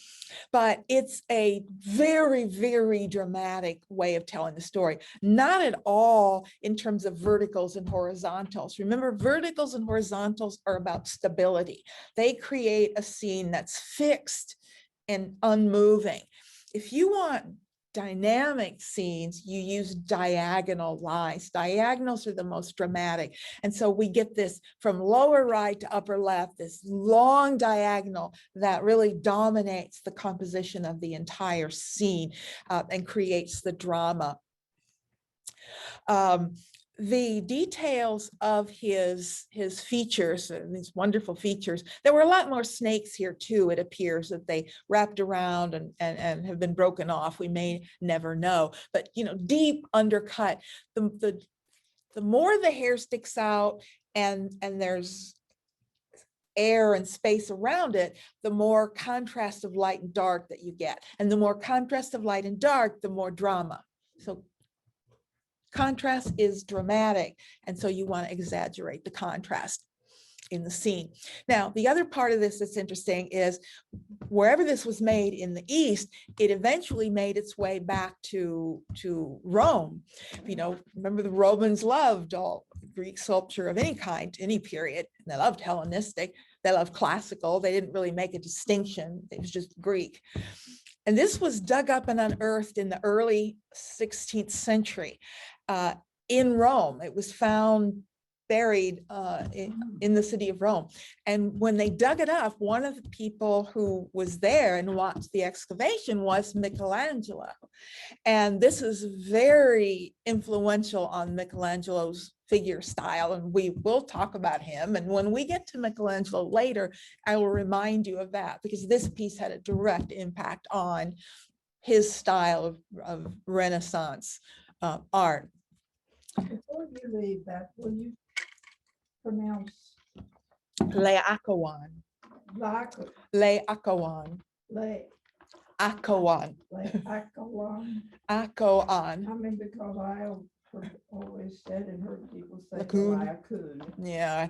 But it's a very, very dramatic way of telling the story. Not at all in terms of verticals and horizontals. Remember, verticals and horizontals are about stability. They create a scene that's fixed and unmoving. If you want dynamic scenes, you use diagonal lines. Diagonals are the most dramatic. And so we get this from lower right to upper left, this long diagonal that really dominates the composition of the entire scene and creates the drama. The details of his features, these wonderful features, there were a lot more snakes here too. It appears that they wrapped around and have been broken off. We may never know, but deep undercut. The more the hair sticks out and there's air and space around it, the more contrast of light and dark that you get. And the more contrast of light and dark, the more drama. So contrast is dramatic, and so you want to exaggerate the contrast in the scene. Now, the other part of this that's interesting is wherever this was made in the East, it eventually made its way back to Rome. Remember, the Romans loved all Greek sculpture of any kind, any period. And they loved Hellenistic, they loved classical. They didn't really make a distinction. It was just Greek. And this was dug up and unearthed in the early 16th century in Rome. It was found buried in the city of Rome. And when they dug it up, one of the people who was there and watched the excavation was Michelangelo. And this is very influential on Michelangelo's figure style, and we will talk about him. And when we get to Michelangelo later, I will remind you of that, because this piece had a direct impact on his style of Renaissance art. Before you leave that, will you pronounce Laocoon. Laocoon. Akoan. Laocoon? Akoan. I mean, because I always said and heard people say Laocoon. Laocoon. Yeah,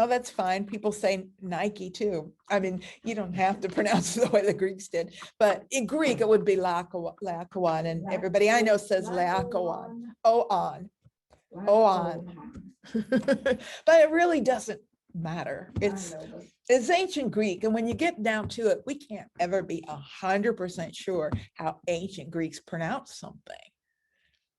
that's fine. People say Nike too. I mean, you don't have to pronounce it the way the Greeks did, but in Greek it would be Laocoon, and everybody I know says Laocoon. Oan. But it really doesn't matter. It's ancient Greek, and when you get down to it, we can't ever be 100% sure how ancient Greeks pronounce something.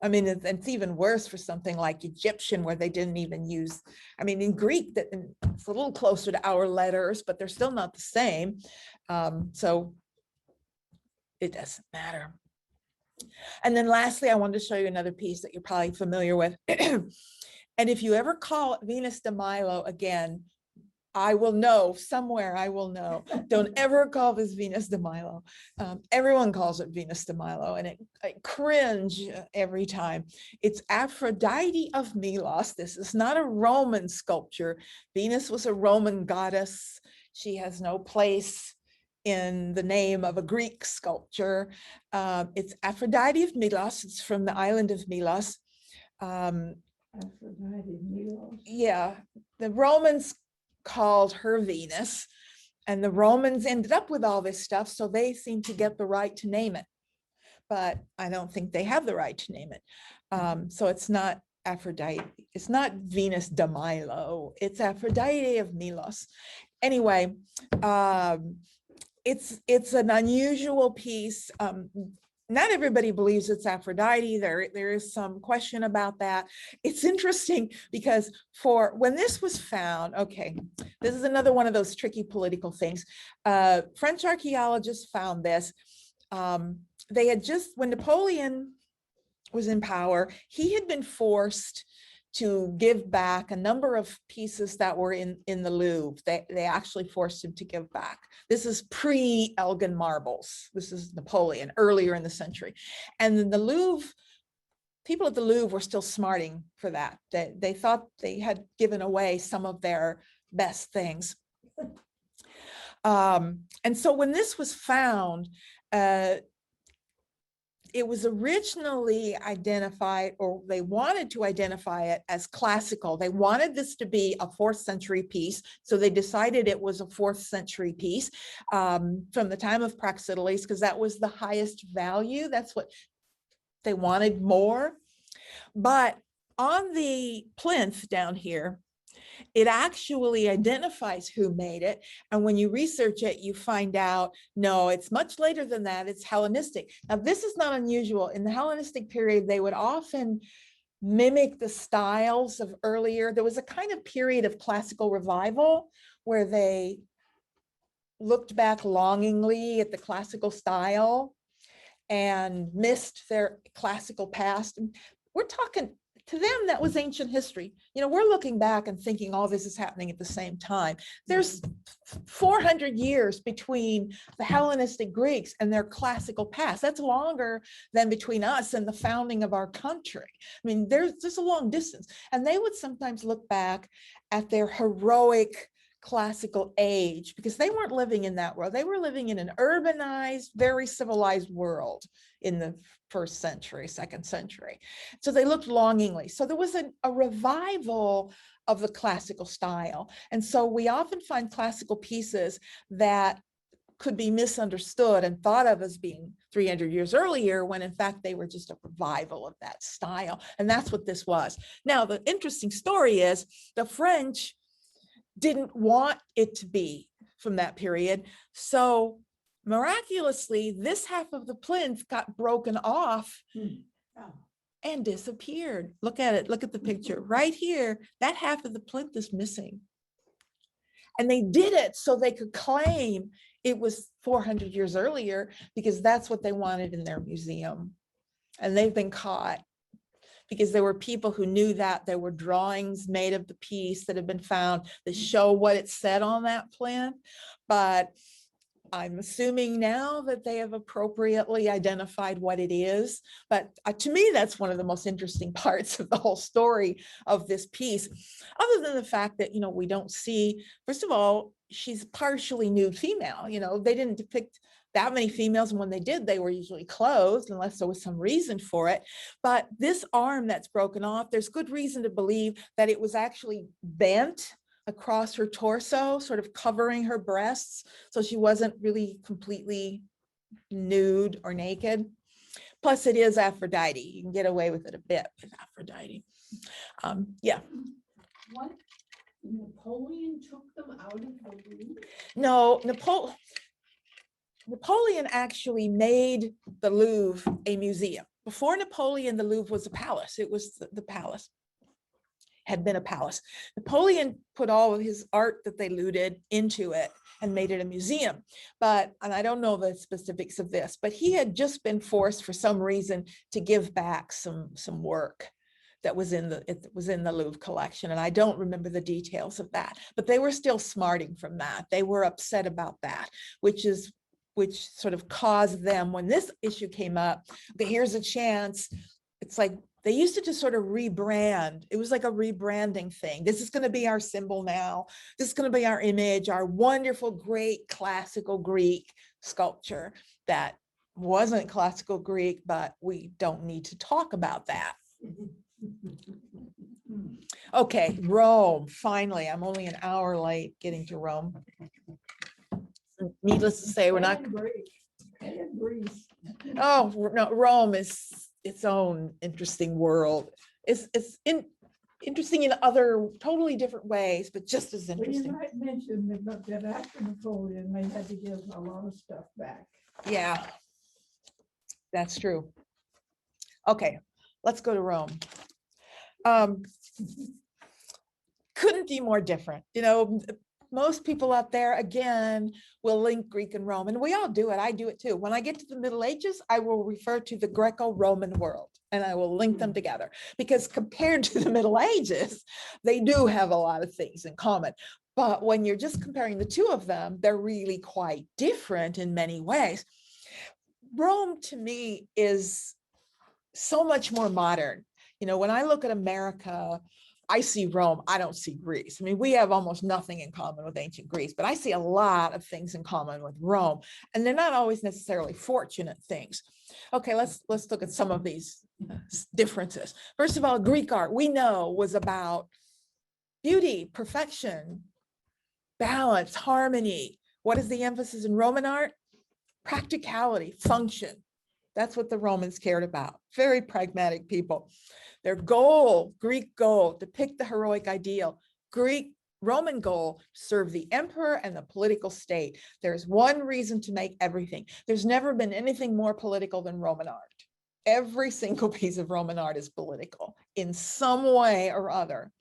I mean, it's even worse for something like Egyptian, where they didn't even use, I mean, in Greek, it's a little closer to our letters, but they're still not the same. So it doesn't matter. And then lastly, I wanted to show you another piece that you're probably familiar with. And if you ever call it Venus de Milo again, I will know, somewhere I will know. Don't ever call this Venus de Milo. Everyone calls it Venus de Milo, and I cringe every time. It's Aphrodite of Milos. This is not a Roman sculpture. Venus was a Roman goddess. She has no place in the name of a Greek sculpture. It's Aphrodite of Milos. It's from the island of Milos. Aphrodite of Milos. Yeah, the Romans called her Venus, and the Romans ended up with all this stuff, so they seem to get the right to name it, but I don't think they have the right to name it. So it's not Aphrodite. It's not Venus de Milo, it's Aphrodite of Milos. Anyway, it's an unusual piece. Not everybody believes it's Aphrodite. There is some question about that. It's interesting because for when this was found, okay, this is another one of those tricky political things. French archaeologists found this. They had just, when Napoleon was in power, he had been forced to give back a number of pieces that were in the Louvre. They actually forced him to give back. This is pre-Elgin marbles. This is Napoleon, earlier in the century. And then the Louvre, people at the Louvre were still smarting for that. They thought they had given away some of their best things. And so when this was found, it was originally identified, or they wanted to identify it as classical. They wanted this to be a 4th century piece. So they decided it was a 4th century piece from the time of Praxiteles, because that was the highest value. That's what they wanted more. But on the plinth down here, it actually identifies who made it. And when you research it, you find out, no, it's much later than that. It's Hellenistic. Now, this is not unusual. In the Hellenistic period, they would often mimic the styles of earlier. There was a kind of period of classical revival where they looked back longingly at the classical style and missed their classical past. And we're talking, to them, that was ancient history. You know, we're looking back and thinking all this is happening at the same time. There's 400 years between the Hellenistic Greeks and their classical past. That's longer than between us and the founding of our country. I mean, there's a long distance. And they would sometimes look back at their heroic classical age, because they weren't living in that world. They were living in an urbanized, very civilized world in the 1st century, 2nd century. So they looked longingly. So there was a revival of the classical style. And so we often find classical pieces that could be misunderstood and thought of as being 300 years earlier, when in fact they were just a revival of that style. And that's what this was. Now, the interesting story is the French didn't want it to be from that period. So miraculously, this half of the plinth got broken off and disappeared. Look at it. Look at the picture right here. That half of the plinth is missing. And they did it so they could claim it was 400 years earlier, because that's what they wanted in their museum. And they've been caught, because there were people who knew that. There were drawings made of the piece that have been found that show what it said on that plinth. But I'm assuming now that they have appropriately identified what it is. But to me, that's one of the most interesting parts of the whole story of this piece, other than the fact that, you know, we don't see, first of all, she's partially nude female. You know, they didn't depict that many females, and when they did, they were usually clothed unless there was some reason for it. But this arm that's broken off, there's good reason to believe that it was actually bent across her torso, sort of covering her breasts, so she wasn't really completely nude or naked. Plus, it is Aphrodite. You can get away with it a bit with Aphrodite. Yeah. What? Napoleon took them out of the Louvre? No, Napoleon actually made the Louvre a museum. Before Napoleon, the Louvre was a palace. It was the palace, had been a palace. Napoleon put all of his art that they looted into it and made it a museum. But, and I don't know the specifics of this, but he had just been forced for some reason to give back some work that was in the Louvre collection. And I don't remember the details of that, but they were still smarting from that. They were upset about that, which sort of caused them, when this issue came up, okay, here's a chance. It's like they used to just sort of rebrand. It was like a rebranding thing. This is going to be our symbol now. This is going to be our image, our wonderful, great classical Greek sculpture that wasn't classical Greek, but we don't need to talk about that. Okay, Rome, finally. I'm only an hour late getting to Rome. Needless to say, we're not. Greece. Oh, no, Rome is its own interesting world. interesting in other totally different ways, but just as Well, you interesting. might mention that after Napoleon, they had to give a lot of stuff back. Yeah, that's true. Okay, let's go to Rome. Couldn't be more different. You know, most people out there, again, will link Greek and Rome, and we all do it. I do it too. When I get to the Middle Ages, I will refer to the Greco-Roman world, and I will link them together, because compared to the Middle Ages, they do have a lot of things in common. But when you're just comparing the two of them, they're really quite different in many ways. Rome, to me, is so much more modern. You know, when I look at America, I see Rome, I don't see Greece. I mean, we have almost nothing in common with ancient Greece, but I see a lot of things in common with Rome, and they're not always necessarily fortunate things. Okay, let's look at some of these differences. First of all, Greek art, we know, was about beauty, perfection, balance, harmony. What is the emphasis in Roman art? Practicality, function. That's what the Romans cared about. Very pragmatic people. Their goal, Greek goal, depict the heroic ideal. Roman goal, serve the emperor and the political state. There's one reason to make everything. There's never been anything more political than Roman art. Every single piece of Roman art is political in some way or other.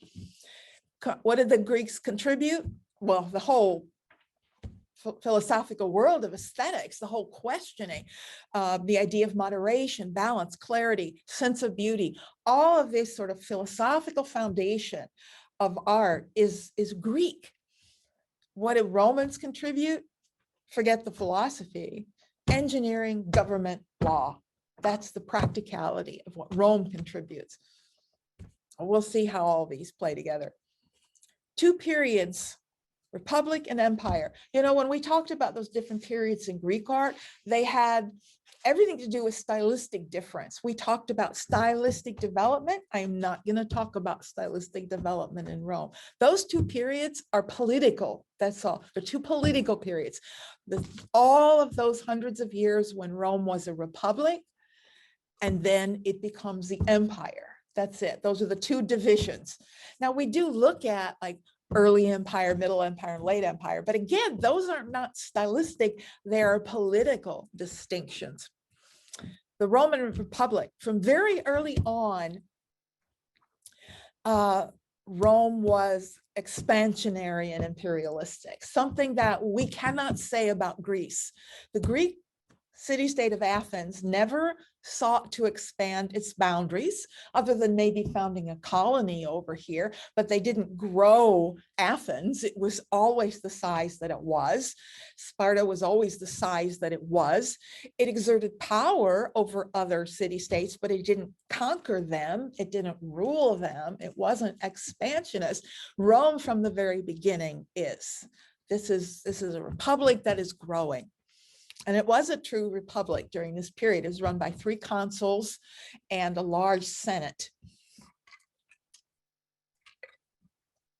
What did the Greeks contribute? Well, the whole philosophical world of aesthetics, the whole questioning, the idea of moderation, balance, clarity, sense of beauty, all of this sort of philosophical foundation of art is Greek. What did Romans contribute? Forget the philosophy. Engineering, government, law. That's the practicality of what Rome contributes. We'll see how all these play together. Two periods, Republic and Empire. You know, when we talked about those different periods in Greek art, they had everything to do with stylistic difference. We talked about stylistic development. I'm not going to talk about stylistic development in Rome. Those two periods are political. That's all. They're two political periods. All of those hundreds of years when Rome was a republic, and then it becomes the empire. That's it. Those are the two divisions. Now we do look at like early empire, middle empire, and late empire. But again, those are not stylistic, they are political distinctions. The Roman Republic, from very early on, Rome was expansionary and imperialistic, something that we cannot say about Greece. The Greek city-state of Athens never sought to expand its boundaries, other than maybe founding a colony over here, but they didn't grow Athens. It was always the size that it was. Sparta was always the size that it was. It exerted power over other city-states, but it didn't conquer them. It didn't rule them. It wasn't expansionist. Rome from the very beginning is. This is a republic that is growing. And it was a true republic during this period. It was run by 3 consuls and a large senate.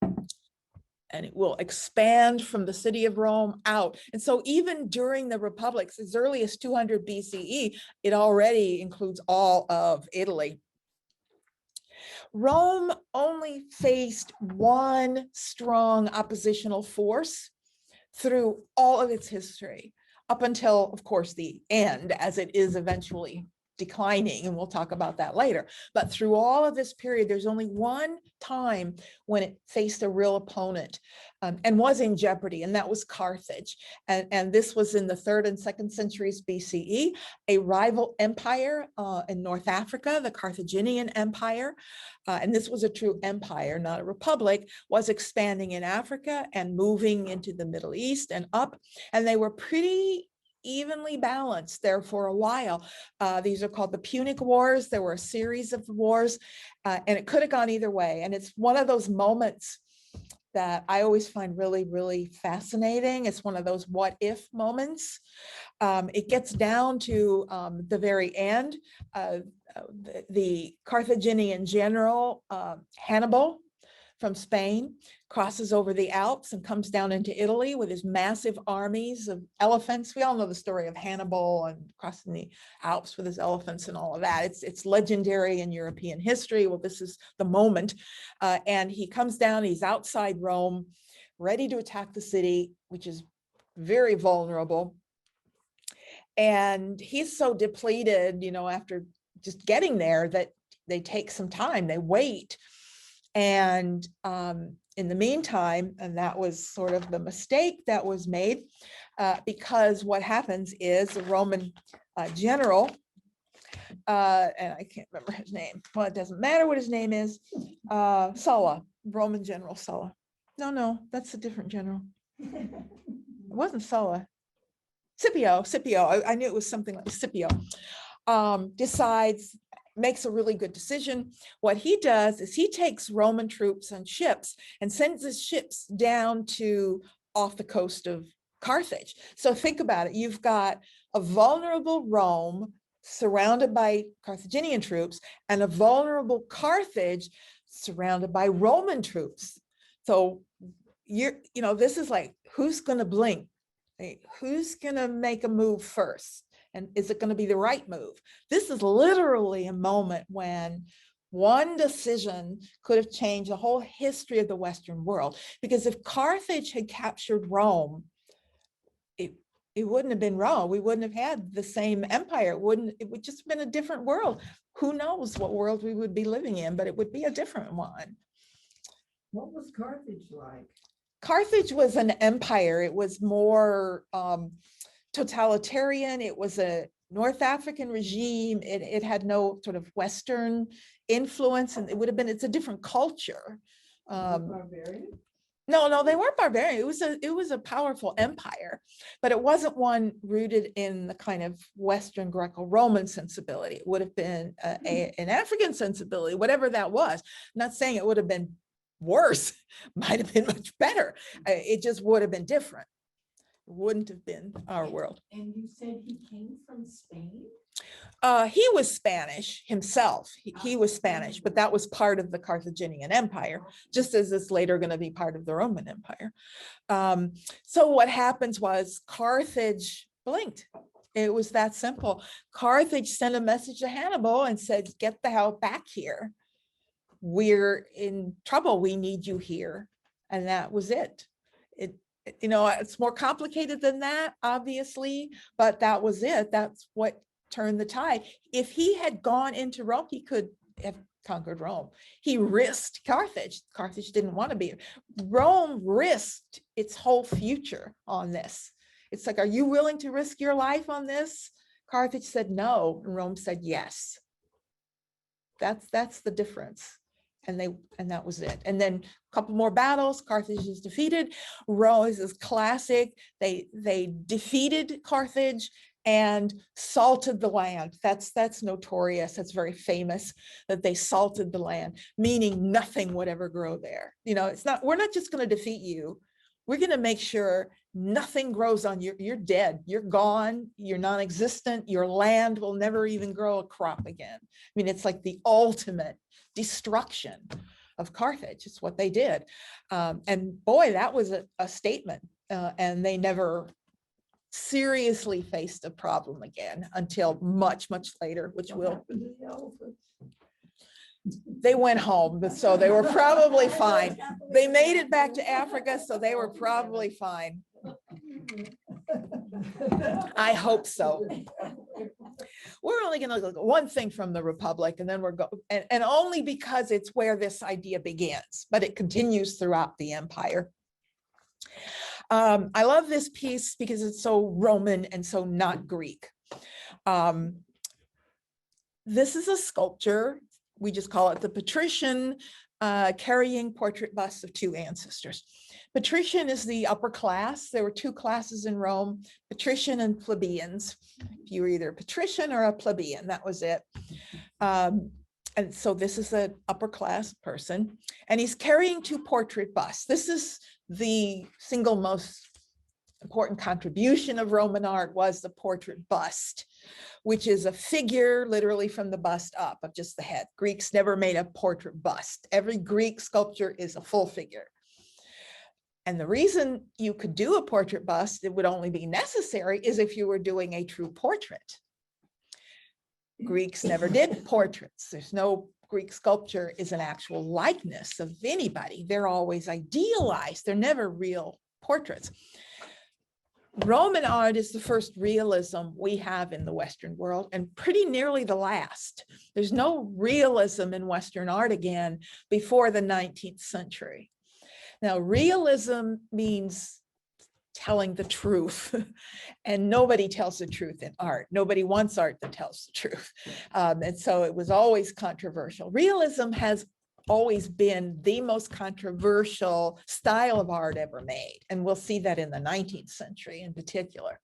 And it will expand from the city of Rome out. And so even during the republics, as early as 200 BCE, it already includes all of Italy. Rome only faced one strong oppositional force through all of its history, up until, of course, the end, as it is eventually declining, and we'll talk about that later. But through all of this period, there's only one time when it faced a real opponent and was in jeopardy, and that was Carthage. And this was in the 3rd and 2nd centuries BCE, a rival empire in North Africa, the Carthaginian Empire. And this was a true empire, not a republic, was expanding in Africa and moving into the Middle East and up. And they were pretty evenly balanced there for a while. These are called the Punic Wars. There were a series of wars, and it could have gone either way. And it's one of those moments that I always find really, really fascinating. It's one of those what if moments. It gets down to the very end. The Carthaginian general, Hannibal, from Spain, crosses over the Alps and comes down into Italy with his massive armies of elephants. We all know the story of Hannibal and crossing the Alps with his elephants and all of that. It's legendary in European history. Well, this is the moment. And he comes down, he's outside Rome, ready to attack the city, which is very vulnerable. And he's so depleted, after just getting there, that they take some time, they wait. And in the meantime, and that was sort of the mistake that was made, because what happens is the Roman general, and I can't remember his name. Well, it doesn't matter what his name is. Sulla, Roman general Sulla. No, that's a different general. It wasn't Sulla. Scipio. I knew it was something like Scipio. Decides, makes a really good decision. What he does is he takes Roman troops on ships and sends his ships down to off the coast of Carthage. So think about it. You've got a vulnerable Rome surrounded by Carthaginian troops and a vulnerable Carthage surrounded by Roman troops. So this is like, who's going to blink? Who's going to make a move first? And is it going to be the right move? This is literally a moment when one decision could have changed the whole history of the Western world. Because if Carthage had captured Rome, it wouldn't have been Rome. We wouldn't have had the same empire. It would just have been a different world. Who knows what world we would be living in, but it would be a different one. What was Carthage like? Carthage was an empire. It was more totalitarian. It was a North African regime. It had no sort of Western influence, and it's a different culture. Barbarian? No, they weren't barbarian. It was a powerful empire, but it wasn't one rooted in the kind of Western Greco-Roman sensibility. It would have been an African sensibility, whatever that was. I'm not saying it would have been worse, might have been much better. It just would have been different. It wouldn't have been our world. And you said he came from Spain? He was Spanish himself. He was Spanish, but that was part of the Carthaginian Empire, just as it's later going to be part of the Roman Empire. So what happens was Carthage blinked. It was that simple. Carthage sent a message to Hannibal and said, get the hell back here. We're in trouble. We need you here. And that was it. It's more complicated than that, obviously, but that was it. That's what turned the tide. If he had gone into Rome, he could have conquered Rome. He risked Carthage. Carthage didn't want to be. Rome risked its whole future on this. It's like, are you willing to risk your life on this? Carthage said no, and Rome said yes. That's the difference. And that was it. And then a couple more battles, Carthage is defeated. Rome is classic. They defeated Carthage and salted the land. That's notorious. That's very famous that they salted the land, meaning nothing would ever grow there. We're not just going to defeat you. We're going to make sure nothing grows on you. You're dead. You're gone. You're non-existent. Your land will never even grow a crop again. I mean, it's like the ultimate destruction of Carthage. It's what they did. And boy, that was a statement. And they never seriously faced a problem again until much, much later, which they went home, so they were probably fine. They made it back to Africa, so they were probably fine. I hope so. We're only going to look at one thing from the Republic, and then and only because it's where this idea begins, but it continues throughout the empire. I love this piece because it's so Roman and so not Greek. This is a sculpture. We just call it the patrician carrying portrait busts of two ancestors. Patrician is the upper class. There were two classes in Rome, patrician and plebeians. You were either a patrician or a plebeian, that was it. And so this is an upper class person, and he's carrying two portrait busts. This is the single most important contribution of Roman art was the portrait bust, which is a figure literally from the bust up of just the head. Greeks never made a portrait bust. Every Greek sculpture is a full figure. And the reason you could do a portrait bust, it would only be necessary, is if you were doing a true portrait. Greeks never did portraits. There's no Greek sculpture is an actual likeness of anybody. They're always idealized. They're never real portraits. Roman art is the first realism we have in the Western world, and pretty nearly the last. There's no realism in Western art again before the 19th century. Now, realism means telling the truth, and nobody tells the truth in art. Nobody wants art that tells the truth. And so it was always controversial. Realism has always been the most controversial style of art ever made. And we'll see that in the 19th century in particular.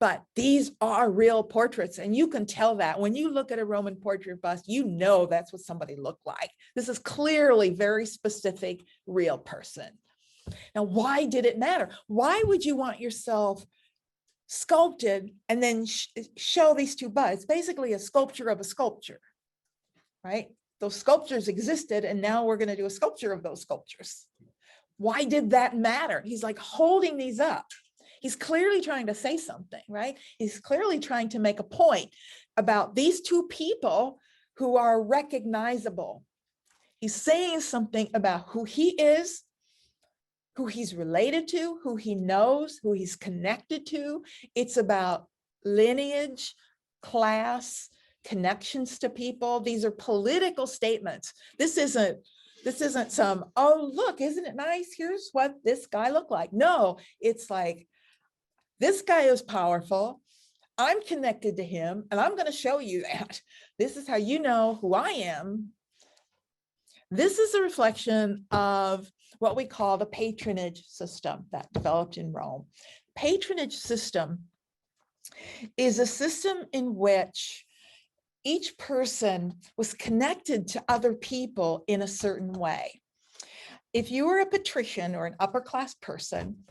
But these are real portraits, and you can tell that when you look at a Roman portrait bust, you know that's what somebody looked like. This is clearly very specific, real person. Now, why did it matter? Why would you want yourself sculpted and then show these two busts? It's basically a sculpture of a sculpture, right? Those sculptures existed, and now we're going to do a sculpture of those sculptures. Why did that matter? He's like holding these up. He's clearly trying to say something, right? He's clearly trying to make a point about these two people who are recognizable. He's saying something about who he is, who he's related to, who he knows, who he's connected to. It's about lineage, class, connections to people. These are political statements. This isn't some, oh, look, isn't it nice? Here's what this guy looked like. No, it's like, this guy is powerful. I'm connected to him, and I'm going to show you that. This is how you know who I am. This is a reflection of what we call the patronage system that developed in Rome. Patronage system is a system in which each person was connected to other people in a certain way. If you were a patrician or an upper class person,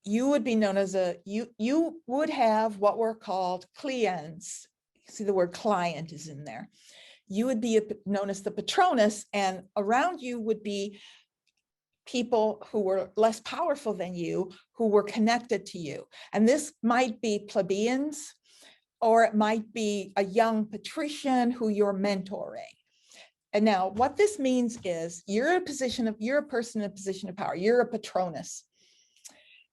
you would be known as you would have what were called clients. See, the word client is in there. You would be known as the patronus, and around you would be people who were less powerful than you, who were connected to you. And this might be plebeians, or it might be a young patrician who you're mentoring. And now what this means is you're a person in a position of power. You're a patronus.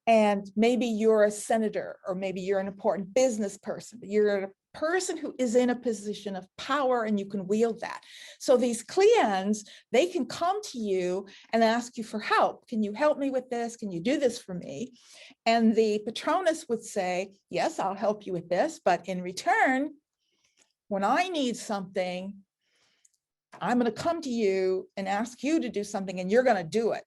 And maybe you're a senator, or maybe you're an important business person, but you're a person who is in a position of power, and you can wield that. So these clients, they can come to you and ask you for help. Can you help me with this? Can you do this for me? And the patronus would say, yes, I'll help you with this. But in return, when I need something, I'm going to come to you and ask you to do something, and you're going to do it.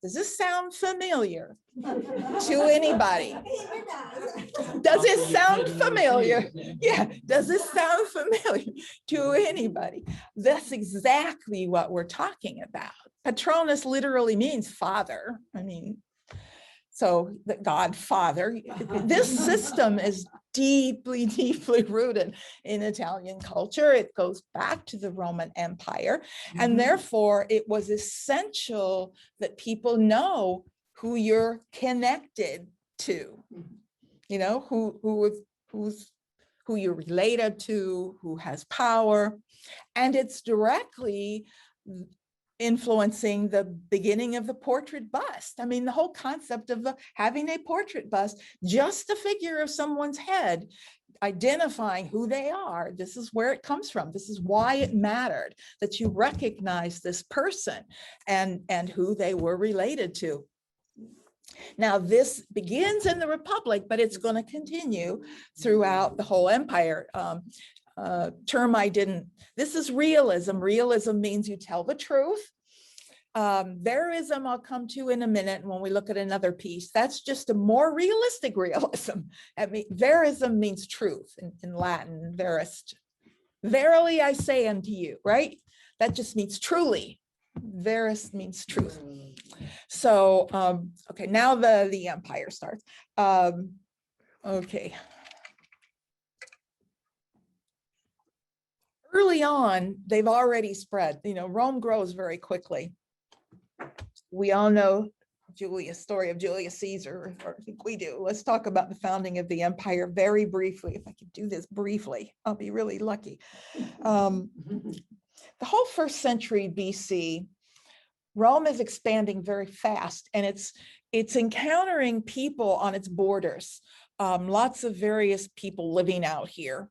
Does this sound familiar to anybody? Does it sound familiar? Yeah, does this sound familiar to anybody? That's exactly what we're talking about. Patronus literally means father. I mean, so the God Father. This system is deeply, deeply rooted in Italian culture. It goes back to the Roman Empire. And therefore, it was essential that people know who you're connected to, you know, who you're related to, who has power. And it's directly influencing the beginning of the portrait bust. I mean, the whole concept of having a portrait bust, just a figure of someone's head, identifying who they are. This is where it comes from. This is why it mattered that you recognize this person and who they were related to. Now, this begins in the Republic, but it's going to continue throughout the whole empire. This is realism. Realism means you tell the truth. Verism I'll come to in a minute when we look at another piece. That's just a more realistic realism. I mean, verism means truth in Latin, verist. Verily I say unto you, right? That just means truly. Verist means truth. So, okay, now the empire starts. Okay. Early on, they've already spread. Rome grows very quickly. We all know story of Julius Caesar, or I think we do. Let's talk about the founding of the empire very briefly. If I could do this briefly, I'll be really lucky. The whole 1st century BC, Rome is expanding very fast, and it's encountering people on its borders. Lots of various people living out here.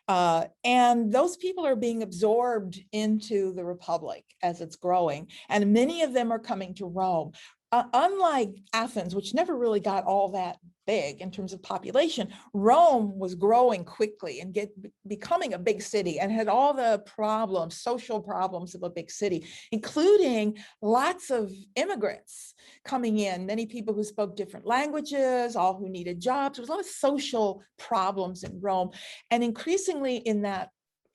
And those people are being absorbed into the Republic as it's growing, and many of them are coming to Rome. Unlike Athens, which never really got all that big in terms of population, Rome was growing quickly and becoming a big city, and had all the problems, social problems of a big city, including lots of immigrants coming in, many people who spoke different languages, all who needed jobs. There was a lot of social problems in Rome. And increasingly in that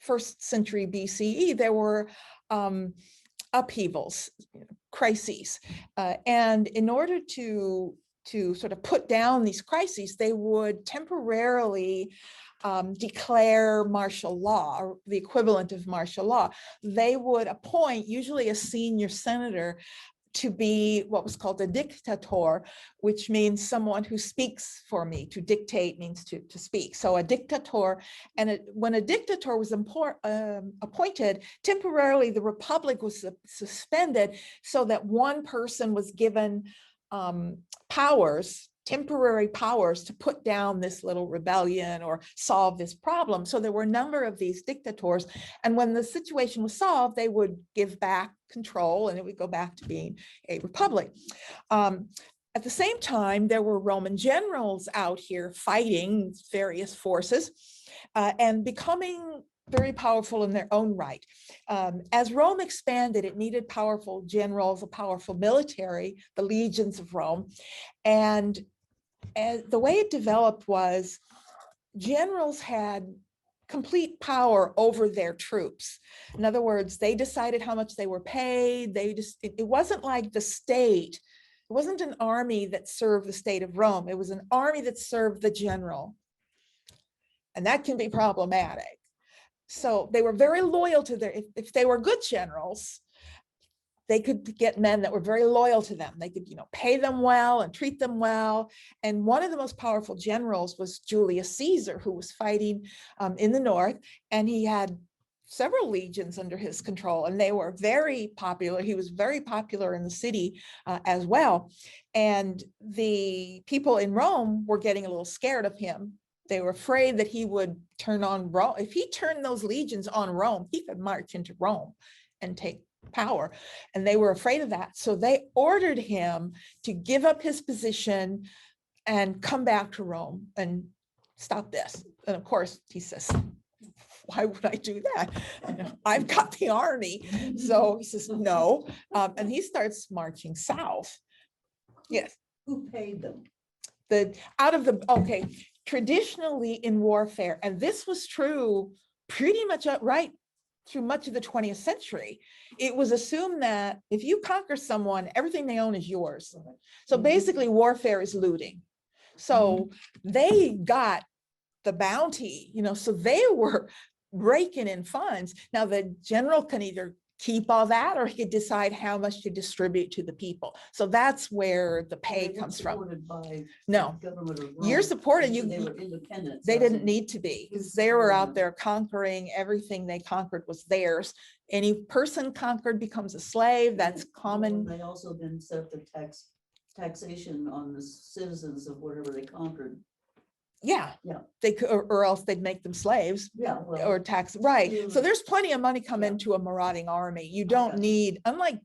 1st century BCE, there were upheavals, crises. And in order to sort of put down these crises, they would temporarily declare martial law, or the equivalent of martial law. They would appoint usually a senior senator to be what was called a dictator, which means someone who speaks for me. To dictate means to speak. So a dictator, and when a dictator was appointed, temporarily the republic was suspended, so that one person was given temporary powers to put down this little rebellion or solve this problem. So there were a number of these dictators, and when the situation was solved, they would give back control and it would go back to being a republic. At the same time, there were Roman generals out here fighting various forces and becoming very powerful in their own right. As Rome expanded, it needed powerful generals, a powerful military, the legions of Rome. And the way it developed was generals had complete power over their troops. In other words, they decided how much they were paid. It wasn't like the state. It wasn't an army that served the state of Rome. It was an army that served the general. And that can be problematic. So they were very loyal to if they were good generals, they could get men that were very loyal to them. They could, pay them well and treat them well. And one of the most powerful generals was Julius Caesar, who was fighting in the north, and he had several legions under his control, and they were very popular. He was very popular in the city as well. And the people in Rome were getting a little scared of him. They were afraid that he would turn on Rome. If he turned those legions on Rome, he could march into Rome and take power. And they were afraid of that. So they ordered him to give up his position and come back to Rome and stop this. And of course, he says, why would I do that? I've got the army. So he says, no. And he starts marching south. Yes. Who paid them? Traditionally in warfare, and this was true pretty much right through much of the 20th century, it was assumed that if you conquer someone, everything they own is yours. So basically warfare is looting. So they got the bounty, so they were raking in funds. Now the general can either keep all that, or he could decide how much to distribute to the people. So that's where the pay comes from. No, you're supported. They were independent. They didn't need to be, because they were out there conquering. Everything they conquered was theirs. Any person conquered becomes a slave. That's common. They also then set up the taxation on the citizens of whatever they conquered. Yeah, they could, or else they'd make them slaves. Yeah, well, or tax, right. So there's plenty of money come into a marauding army. You don't need, unlike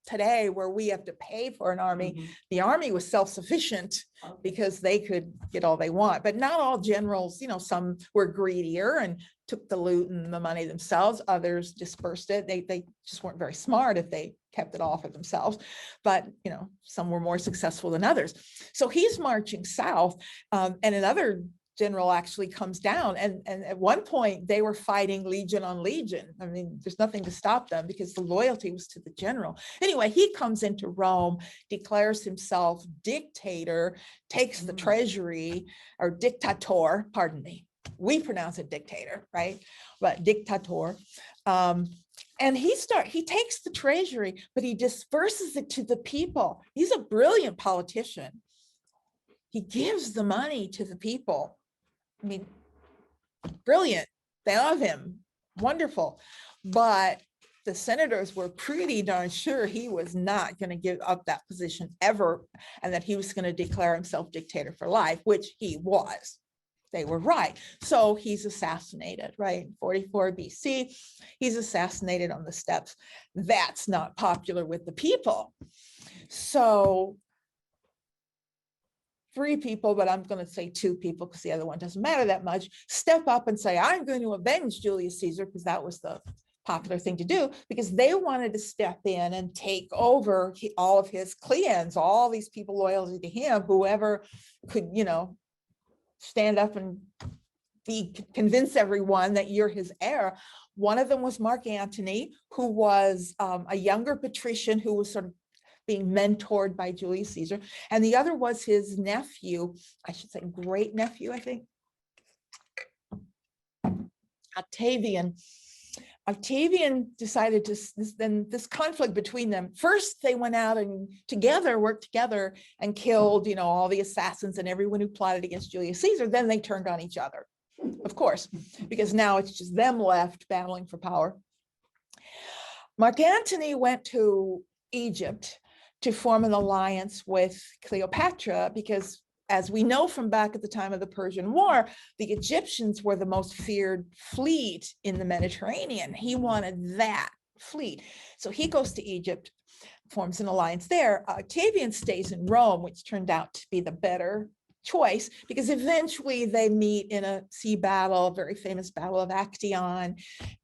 today where we have to pay for an army, the army was self-sufficient because they could get all they want. But not all generals, some were greedier and took the loot and the money themselves. Others dispersed it. They just weren't very smart if they kept it all for themselves. But, some were more successful than others. So he's marching south, and another general actually comes down. And at one point they were fighting legion on legion. I mean, there's nothing to stop them because the loyalty was to the general. Anyway, he comes into Rome, declares himself dictator, takes the treasury, or dictator, pardon me. We pronounce it dictator, right? But dictator. And he takes the treasury, but he disperses it to the people. He's a brilliant politician. He gives the money to the people. I mean, brilliant. They love him. Wonderful. But the senators were pretty darn sure he was not going to give up that position ever, and that he was going to declare himself dictator for life, which he was. They were right. So he's assassinated, right? 44 BC, he's assassinated on the steps. That's not popular with the people. So 3 people, but I'm going to say 2 people because the other one doesn't matter that much, step up and say, I'm going to avenge Julius Caesar, because that was the popular thing to do, because they wanted to step in and take over all of his clients, all these people loyal to him, whoever could, stand up and convince everyone that you're his heir. One of them was Mark Antony, who was a younger patrician who was sort of being mentored by Julius Caesar. And the other was his nephew, I should say great nephew, I think, Octavian. Octavian decided to, then this conflict between them, first they went out and worked together and killed, all the assassins and everyone who plotted against Julius Caesar. Then they turned on each other, of course, because now it's just them left battling for power. Mark Antony went to Egypt to form an alliance with Cleopatra, because as we know from back at the time of the Persian War, the Egyptians were the most feared fleet in the Mediterranean. He wanted that fleet. So he goes to Egypt, forms an alliance there. Octavian stays in Rome, which turned out to be the better choice, because eventually they meet in a sea battle, a very famous battle of Actium,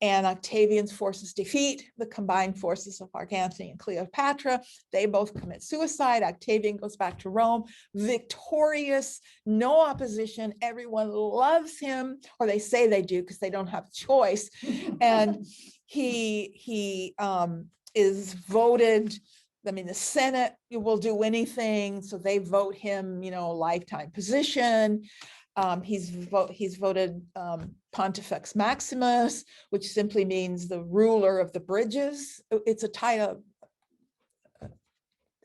and Octavian's forces defeat the combined forces of Mark Antony and Cleopatra. They both commit suicide. Octavian goes back to Rome, victorious, no opposition. Everyone loves him, or they say they do because they don't have a choice. And he is voted, I mean, the Senate will do anything, so they vote him, lifetime position. He's voted Pontifex Maximus, which simply means the ruler of the bridges. It's a title.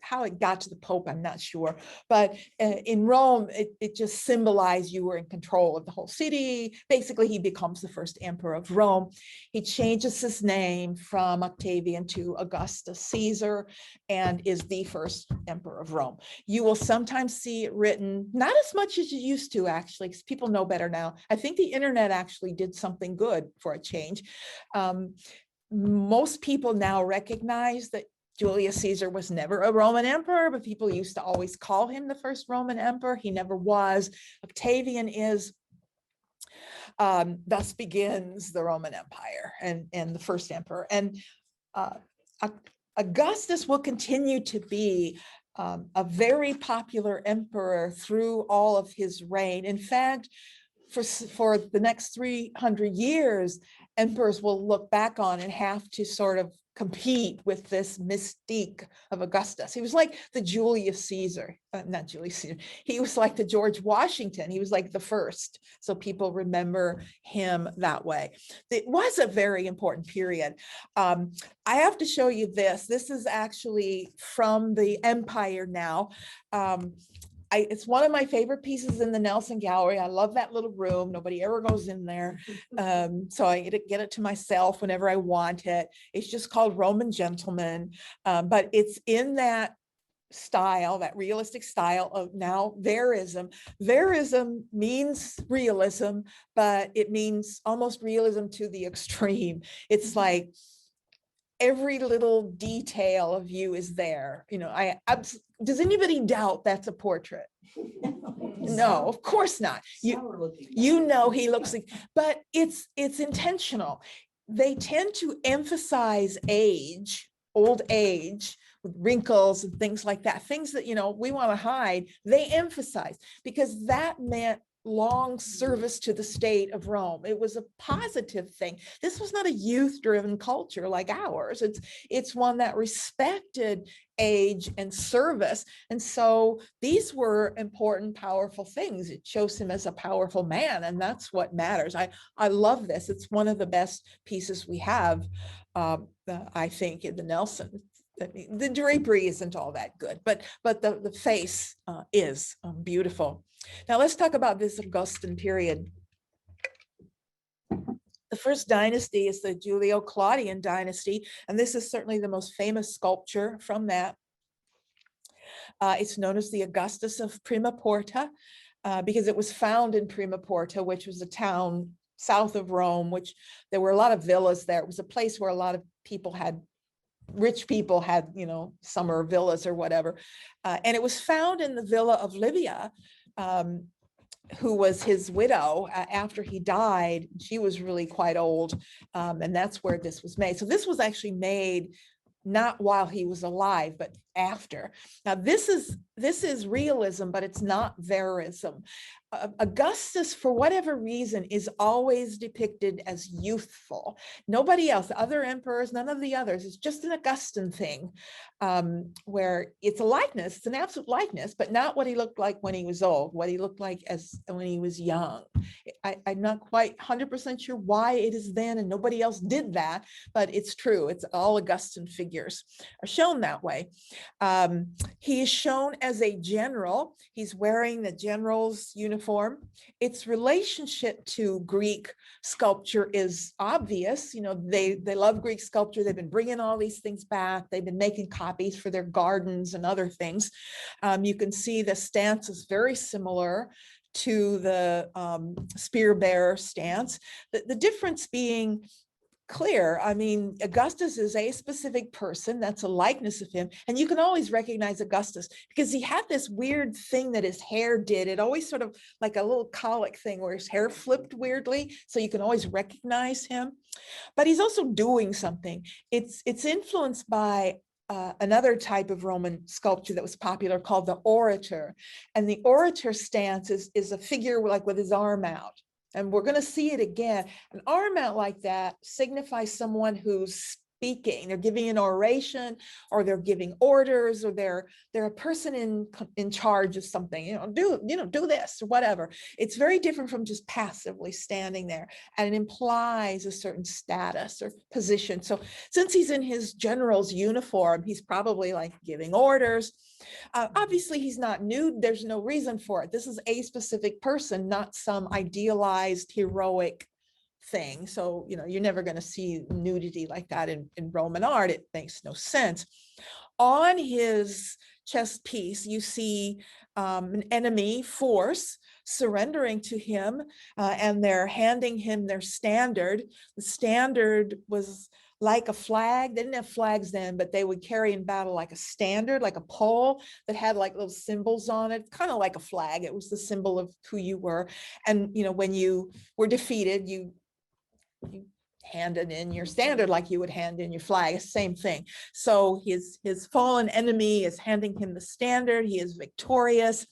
How it got to the Pope, I'm not sure. But in Rome, it just symbolized you were in control of the whole city. Basically, he becomes the first emperor of Rome. He changes his name from Octavian to Augustus Caesar and is the first emperor of Rome. You will sometimes see it written, not as much as you used to, actually, because people know better now. I think the internet actually did something good for a change. Most people now recognize that Julius Caesar was never a Roman emperor, but people used to always call him the first Roman emperor. He never was. Octavian is. Thus begins the Roman Empire and the first emperor. And Augustus will continue to be a very popular emperor through all of his reign. In fact, for the next 300 years, emperors will look back on and have to sort of compete with this mystique of Augustus. He was like the Julius Caesar, not Julius Caesar. He was like the George Washington. He was like the first. So people remember him that way. It was a very important period. I have to show you this. This is actually from the Empire now. It's one of my favorite pieces in the Nelson Gallery. I love that little room. Nobody ever goes in there. So I get it to myself whenever I want it. It's just called Roman Gentleman. But it's in that style, that realistic style of now verism. Verism means realism, but it means almost realism to the extreme. It's like every little detail of you is there. Does anybody doubt that's a portrait? No, of course not. He looks like, but it's intentional. They tend to emphasize age, old age, with wrinkles and things like that, things that, we want to hide, they emphasize, because that meant long service to the state of Rome. It was a positive thing. This was not a youth-driven culture like ours. It's one that respected age and service. And so these were important, powerful things. It shows him as a powerful man, and that's what matters. I love this. It's one of the best pieces we have, I think, in the Nelson. The drapery isn't all that good, but the face is beautiful. Now let's talk about this Augustan period. The first dynasty is the Julio-Claudian dynasty, and this is certainly the most famous sculpture from that. It's known as the Augustus of Prima Porta because it was found in Prima Porta, which was a town south of Rome, which there were a lot of villas there. It was a place where a lot of people had, rich people had, you know, summer villas or whatever. And it was found in the villa of Livia, who was his widow after he died. She was really quite old, and that's where this was made. So this was actually made not while he was alive, but after. Now this is realism, but it's not verism. Augustus, for whatever reason, is always depicted as youthful. Nobody else, other emperors, none of the others. It's just an Augustan thing, where it's a likeness, it's an absolute likeness, but not what he looked like when he was old, what he looked like as when he was young. I'm not quite 100% sure why it is then, and nobody else did that, but it's true. It's all Augustan figures are shown that way. He is shown as a general. He's wearing the general's uniform. Its relationship to Greek sculpture is obvious. You know, they love Greek sculpture. They've been bringing all these things back. They've been making copies for their gardens and other things. You can see the stance is very similar to the spear bearer stance. The difference being clear. I mean, Augustus is a specific person. That's a likeness of him. And you can always recognize Augustus because he had this weird thing that his hair did. It always sort of like a little colic thing where his hair flipped weirdly. So you can always recognize him. But he's also doing something. It's influenced by another type of Roman sculpture that was popular called the orator. And the orator stance is a figure like with his arm out. And we're going to see it again. An arm out like that signifies someone who's speaking. They're giving an oration, or they're giving orders, or they're a person in charge of something. Do this or whatever. It's very different from just passively standing there, and it implies a certain status or position. So since he's in his general's uniform, he's probably like giving orders. Obviously, he's not nude. There's no reason for it. This is a specific person, not some idealized heroic thing. So, you know, you're never going to see nudity like that in Roman art. It makes no sense. On his chest piece, you see an enemy force surrendering to him, and they're handing him their standard. The standard was like a flag. They didn't have flags then, but they would carry in battle like a standard, like a pole that had like little symbols on it, kind of like a flag. It was the symbol of who you were. And, you know, when you were defeated, you handed in your standard like you would hand in your flag, same thing. So his fallen enemy is handing him the standard. He is victorious.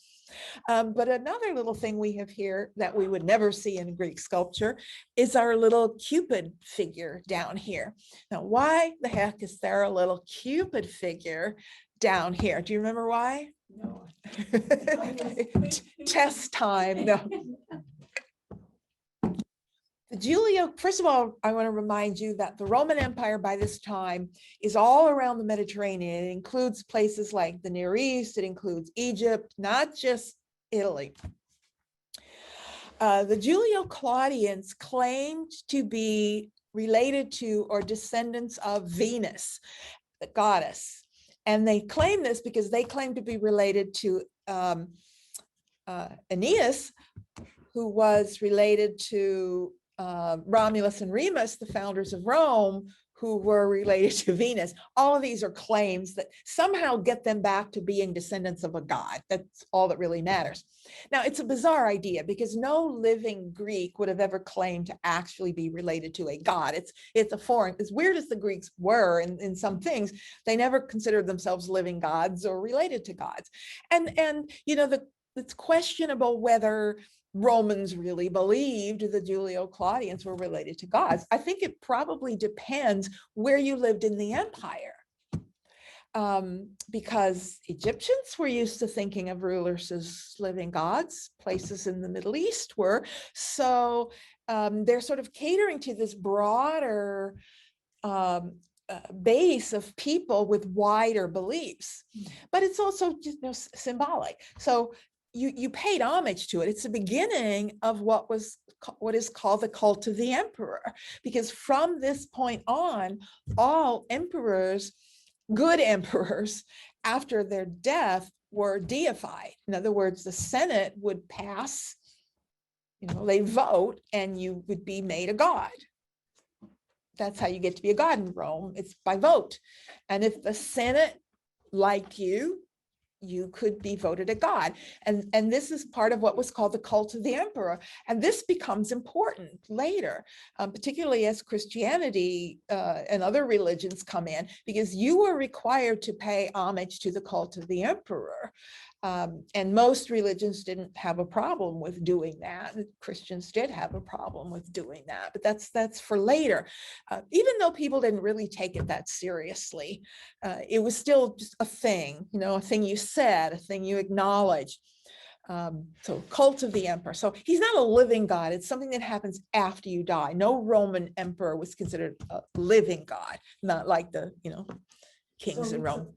But another little thing we have here that we would never see in Greek sculpture is our little Cupid figure down here. Now, why the heck is there a little Cupid figure down here? Do you remember why? No. Test time. No. First of all, I want to remind you that the Roman Empire by this time is all around the Mediterranean. It includes places like the Near East. It includes Egypt, not just Italy. The Julio-Claudians claimed to be related to or descendants of Venus, the goddess. And they claim this because they claim to be related to Aeneas, who was related to Romulus and Remus, the founders of Rome, who were related to Venus. All of these are claims that somehow get them back to being descendants of a god. That's all that really matters. Now, it's a bizarre idea because no living Greek would have ever claimed to actually be related to a god. It's a foreign, as weird as the Greeks were in some things, they never considered themselves living gods or related to gods. And you know, it's questionable whether Romans really believed the Julio-Claudians were related to gods. I think it probably depends where you lived in the empire. Because Egyptians were used to thinking of rulers as living gods, places in the Middle East were. So they're sort of catering to this broader base of people with wider beliefs, but it's also symbolic. So you paid homage to it. It's the beginning of what is called the cult of the emperor, because from this point on, all emperors, good emperors, after their death were deified. In other words, the Senate would pass, they vote, and you would be made a god. That's how you get to be a god in Rome. It's by vote. And if the Senate liked you, you could be voted a god. And this is part of what was called the cult of the emperor. And this becomes important later, particularly as Christianity and other religions come in, because you were required to pay homage to the cult of the emperor. And most religions didn't have a problem with doing that. Christians did have a problem with doing that, but that's for later. Even though people didn't really take it that seriously, it was still just a thing, a thing you said, a thing you acknowledged. So cult of the emperor. So he's not a living god. It's something that happens after you die. No Roman emperor was considered a living god, not like the, kings in Rome.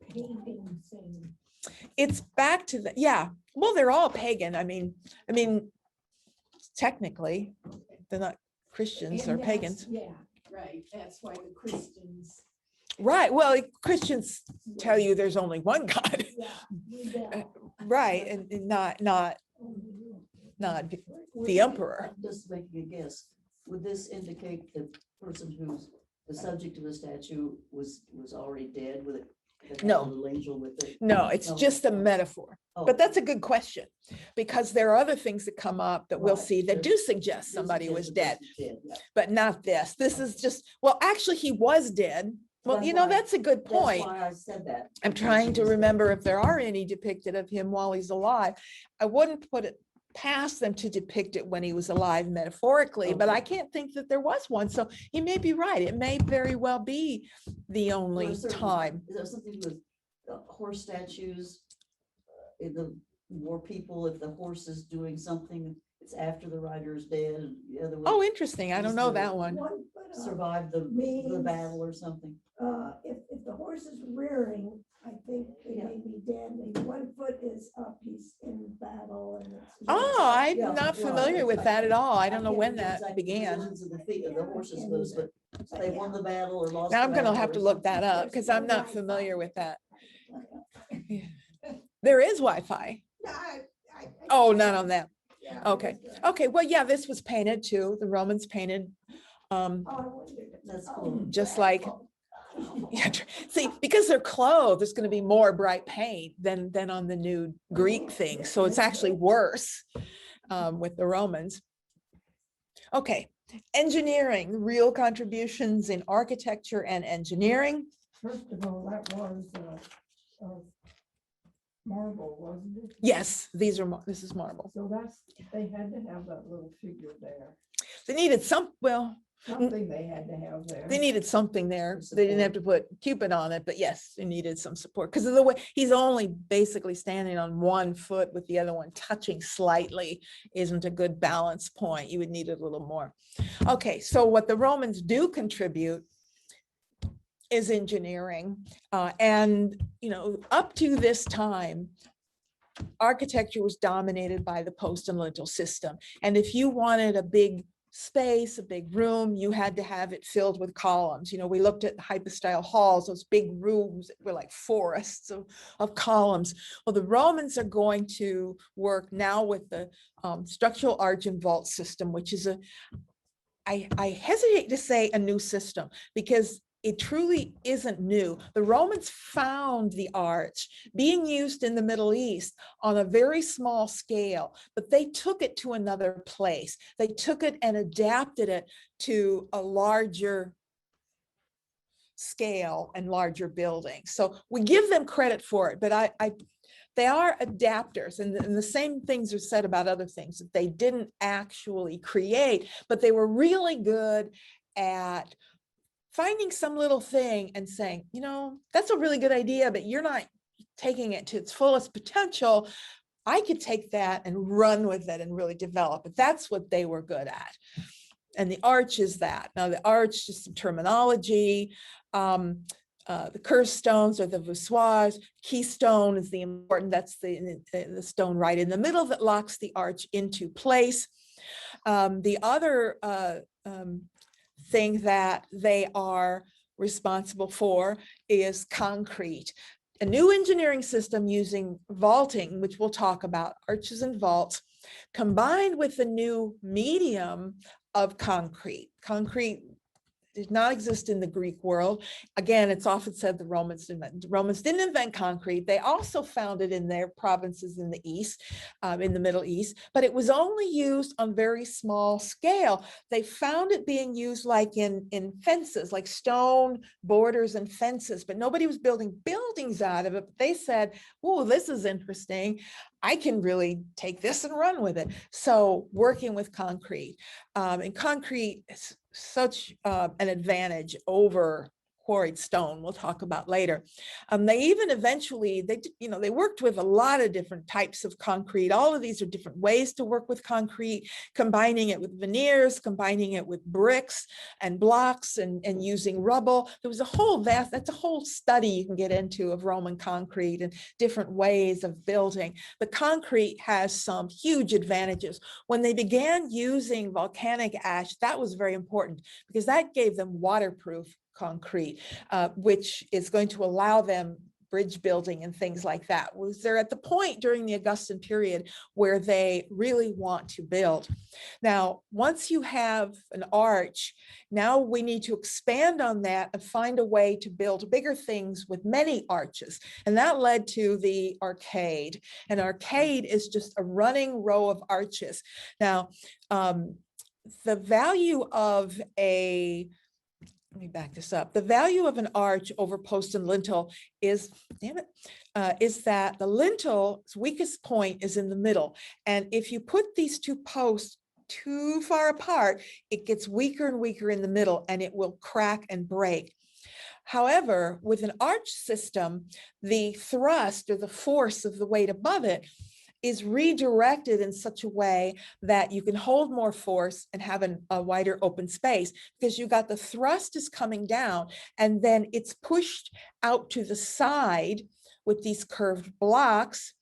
It's back to the, yeah, well, they're all pagan. I mean, technically, they're not Christians, they're pagans. Yeah, right. That's why the Christians. Right. Well, Christians tell you there's only one God. Yeah, Right. And not the emperor. Just making a guess, would this indicate the person who's the subject of the statue was already dead with it? No. Little angel with it? No, it's just a metaphor. Oh. But that's a good question, because there are other things that come up that we'll Right. see that do suggest somebody was dead, but not this. This is just, well, actually he was dead. Well, That's why- that's a good point. That's why I said that. I'm trying to remember if there are any depicted of him while he's alive. I wouldn't put it past them to depict it when he was alive metaphorically, but I can't think that there was one. So he may be right. It may very well be the only time. Is there something with horse statues in the war people, if the horse is doing something, it's after the rider is dead, and the other one Oh, interesting. I don't know that one. survived the means- battle or something. If the horse is rearing, I think they may be dead, maybe 1 foot is up, he's in battle. And Oh, I'm Yeah, not well, familiar with that at all. I don't know can't when remember that exactly the began. positions of the feet of the horses moves, but they won the battle or lost. Now the I'm going to battle have or to look something. that up because I'm not familiar with that. There is Wi-Fi. Oh, not on that. Okay. Okay. Well, yeah, this was painted too. The Romans painted That's cool. just like, yeah, see, because they're clothed, there's going to be more bright paint than on the new Greek thing. So it's actually worse with the Romans. Okay. Engineering, real contributions in architecture and engineering. First of all, that was marble, wasn't it? Yes, this is marble. So they had to have that little figure there. They needed Something they had to have there. they needed something there. They didn't have to put Cupid on it, but yes, they needed some support because of the way he's only basically standing on 1 foot with the other one touching slightly isn't a good balance point. You would need a little more. Okay, so what the Romans do contribute is engineering. And, up to this time, architecture was dominated by the post and lintel system. And if you wanted a big space, a big room, you had to have it filled with columns. We looked at hypostyle halls, those big rooms that were like forests of columns. Well, the Romans are going to work now with the structural arch and vault system, which is I hesitate to say a new system because it truly isn't new. The Romans found the arch being used in the Middle East on a very small scale, but they took it to another place. They took it and adapted it to a larger scale and larger buildings. So we give them credit for it, but they are adapters, and the same things are said about other things that they didn't actually create, but they were really good at finding some little thing and saying, you know, that's a really good idea, but you're not taking it to its fullest potential. I could take that and run with it and really develop it. That's what they were good at. And the arch is that. Now the arch is some terminology. The curved stones are the voussoirs. Keystone is the important, that's the stone right in the middle that locks the arch into place. The other thing that they are responsible for is concrete. A new engineering system using vaulting, which we'll talk about, arches and vaults, combined with the new medium of concrete. Concrete did not exist in the Greek world. Again, it's often said the Romans didn't invent concrete. They also found it in their provinces in the East, in the Middle East, but it was only used on very small scale. They found it being used like in fences, like stone borders and fences, but nobody was building buildings out of it. But they said, oh, this is interesting. I can really take this and run with it. So working with concrete, and concrete is such an advantage over quarried stone, we'll talk about later. They even eventually, they worked with a lot of different types of concrete. All of these are different ways to work with concrete, combining it with veneers, combining it with bricks and blocks and using rubble. There was a whole that's a whole study you can get into of Roman concrete and different ways of building. But concrete has some huge advantages. When they began using volcanic ash, that was very important because that gave them waterproof concrete, which is going to allow them bridge building and things like that. They're at the point during the Augustan period where they really want to build. Now, once you have an arch, now we need to expand on that and find a way to build bigger things with many arches. And that led to the arcade. An arcade is just a running row of arches. Now, the value of let me back this up. The value of an arch over post and lintel is, is that the lintel's weakest point is in the middle. And if you put these two posts too far apart, it gets weaker and weaker in the middle and it will crack and break. However, with an arch system, the thrust or the force of the weight above it is redirected in such a way that you can hold more force and have a wider open space because you got the thrust is coming down and then it's pushed out to the side with these curved blocks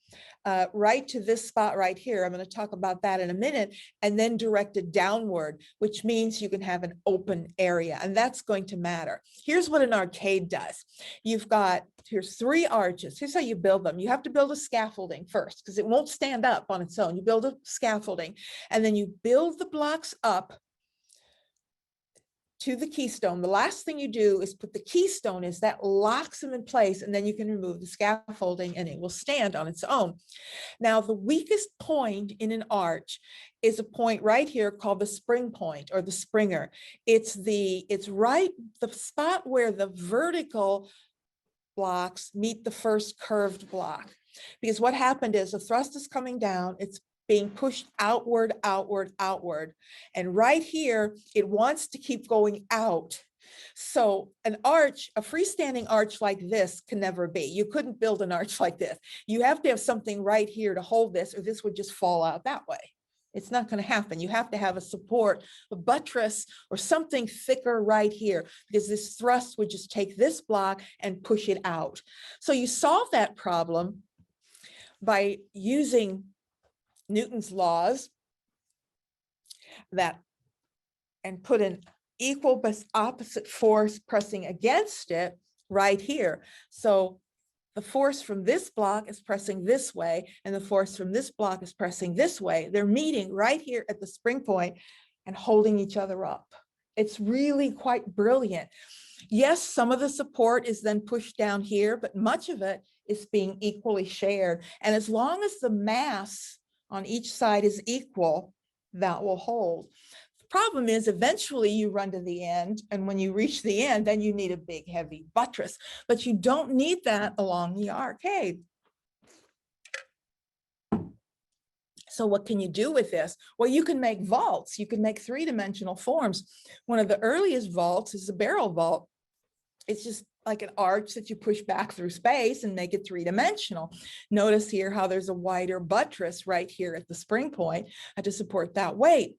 right to this spot right here. I'm going to talk about that in a minute, and then directed downward, which means you can have an open area, and that's going to matter. Here's what an arcade does. Here's 3 arches. Here's how you build them. You have to build a scaffolding first because it won't stand up on its own. You build a scaffolding, and then you build the blocks up to the keystone. The last thing you do is put the keystone is that locks them in place, and then you can remove the scaffolding and it will stand on its own. Now, the weakest point in an arch is a point right here called the spring point or the springer. It's right the spot where the vertical blocks meet the first curved block. Because what happened is the thrust is coming down, it's being pushed outward, outward, outward. And right here, it wants to keep going out. So an arch, a freestanding arch like this can never be. You couldn't build an arch like this. You have to have something right here to hold this, or this would just fall out that way. It's not going to happen. You have to have a support, a buttress, or something thicker right here, because this thrust would just take this block and push it out. So you solve that problem by using Newton's laws and put an equal but opposite force pressing against it right here. So the force from this block is pressing this way, and the force from this block is pressing this way. They're meeting right here at the spring point and holding each other up. It's really quite brilliant. Yes, some of the support is then pushed down here, but much of it is being equally shared. And as long as the mass on each side is equal, that will hold. The problem is eventually you run to the end, and when you reach the end, then you need a big heavy buttress, but you don't need that along the arcade. So what can you do with this? Well, you can make vaults. You can make three-dimensional forms. One of the earliest vaults is a barrel vault. It's just like an arch that you push back through space and make it three-dimensional. Notice here how there's a wider buttress right here at the spring point to support that weight.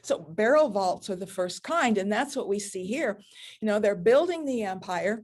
So barrel vaults are the first kind, and that's what we see here. You know, they're building the empire.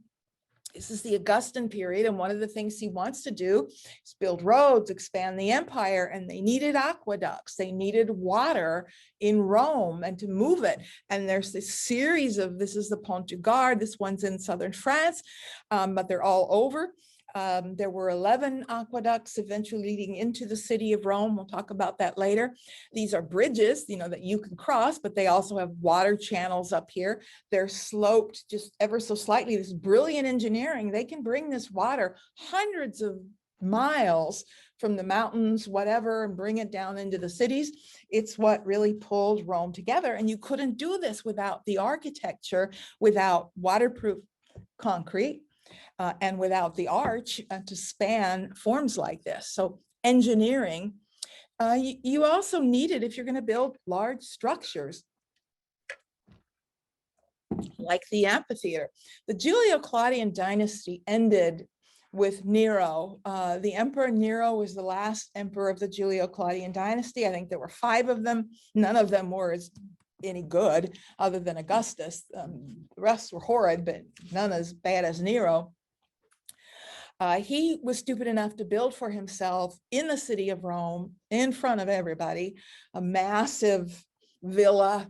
This is the Augustan period, and one of the things he wants to do is build roads, expand the empire, and they needed aqueducts. They needed water in Rome and to move it. And there's this series of, this is the Pont du Gard, this one's in southern France, but they're all over. There were 11 aqueducts eventually leading into the city of Rome. We'll talk about that later. These are bridges, you know, that you can cross, but they also have water channels up here. They're sloped just ever so slightly. This brilliant engineering, they can bring this water hundreds of miles from the mountains, whatever, and bring it down into the cities. It's what really pulled Rome together. And you couldn't do this without the architecture, without waterproof concrete, and without the arch to span forms like this. So engineering, you also need it if you're going to build large structures like the amphitheater. The Julio-Claudian dynasty ended with Nero. The Emperor Nero was the last emperor of the Julio-Claudian dynasty. I think there were 5 of them. None of them were any good other than Augustus. The rest were horrid, but none as bad as Nero. He was stupid enough to build for himself in the city of Rome, in front of everybody, a massive villa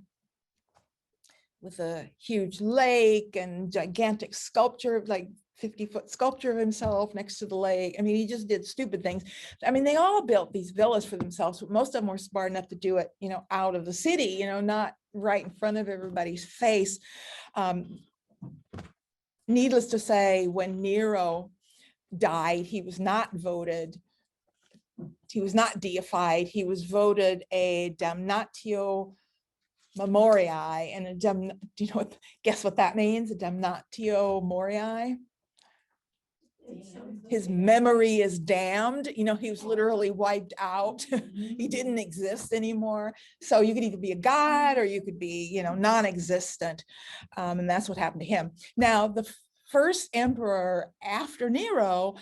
with a huge lake and gigantic sculpture, like 50-foot sculpture of himself next to the lake. I mean, he just did stupid things. I mean, they all built these villas for themselves, but most of them were smart enough to do it, you know, out of the city, you know, not right in front of everybody's face. Needless to say, when Nero died, he was not voted, he was not deified, he was voted a damnatio memoriae, and do you know what, guess what that means? A damnatio memoriae. His memory is damned. You know, he was literally wiped out. He didn't exist anymore. So you could either be a god or you could be, you know, non-existent. And that's what happened to him. Now, the first emperor after Nero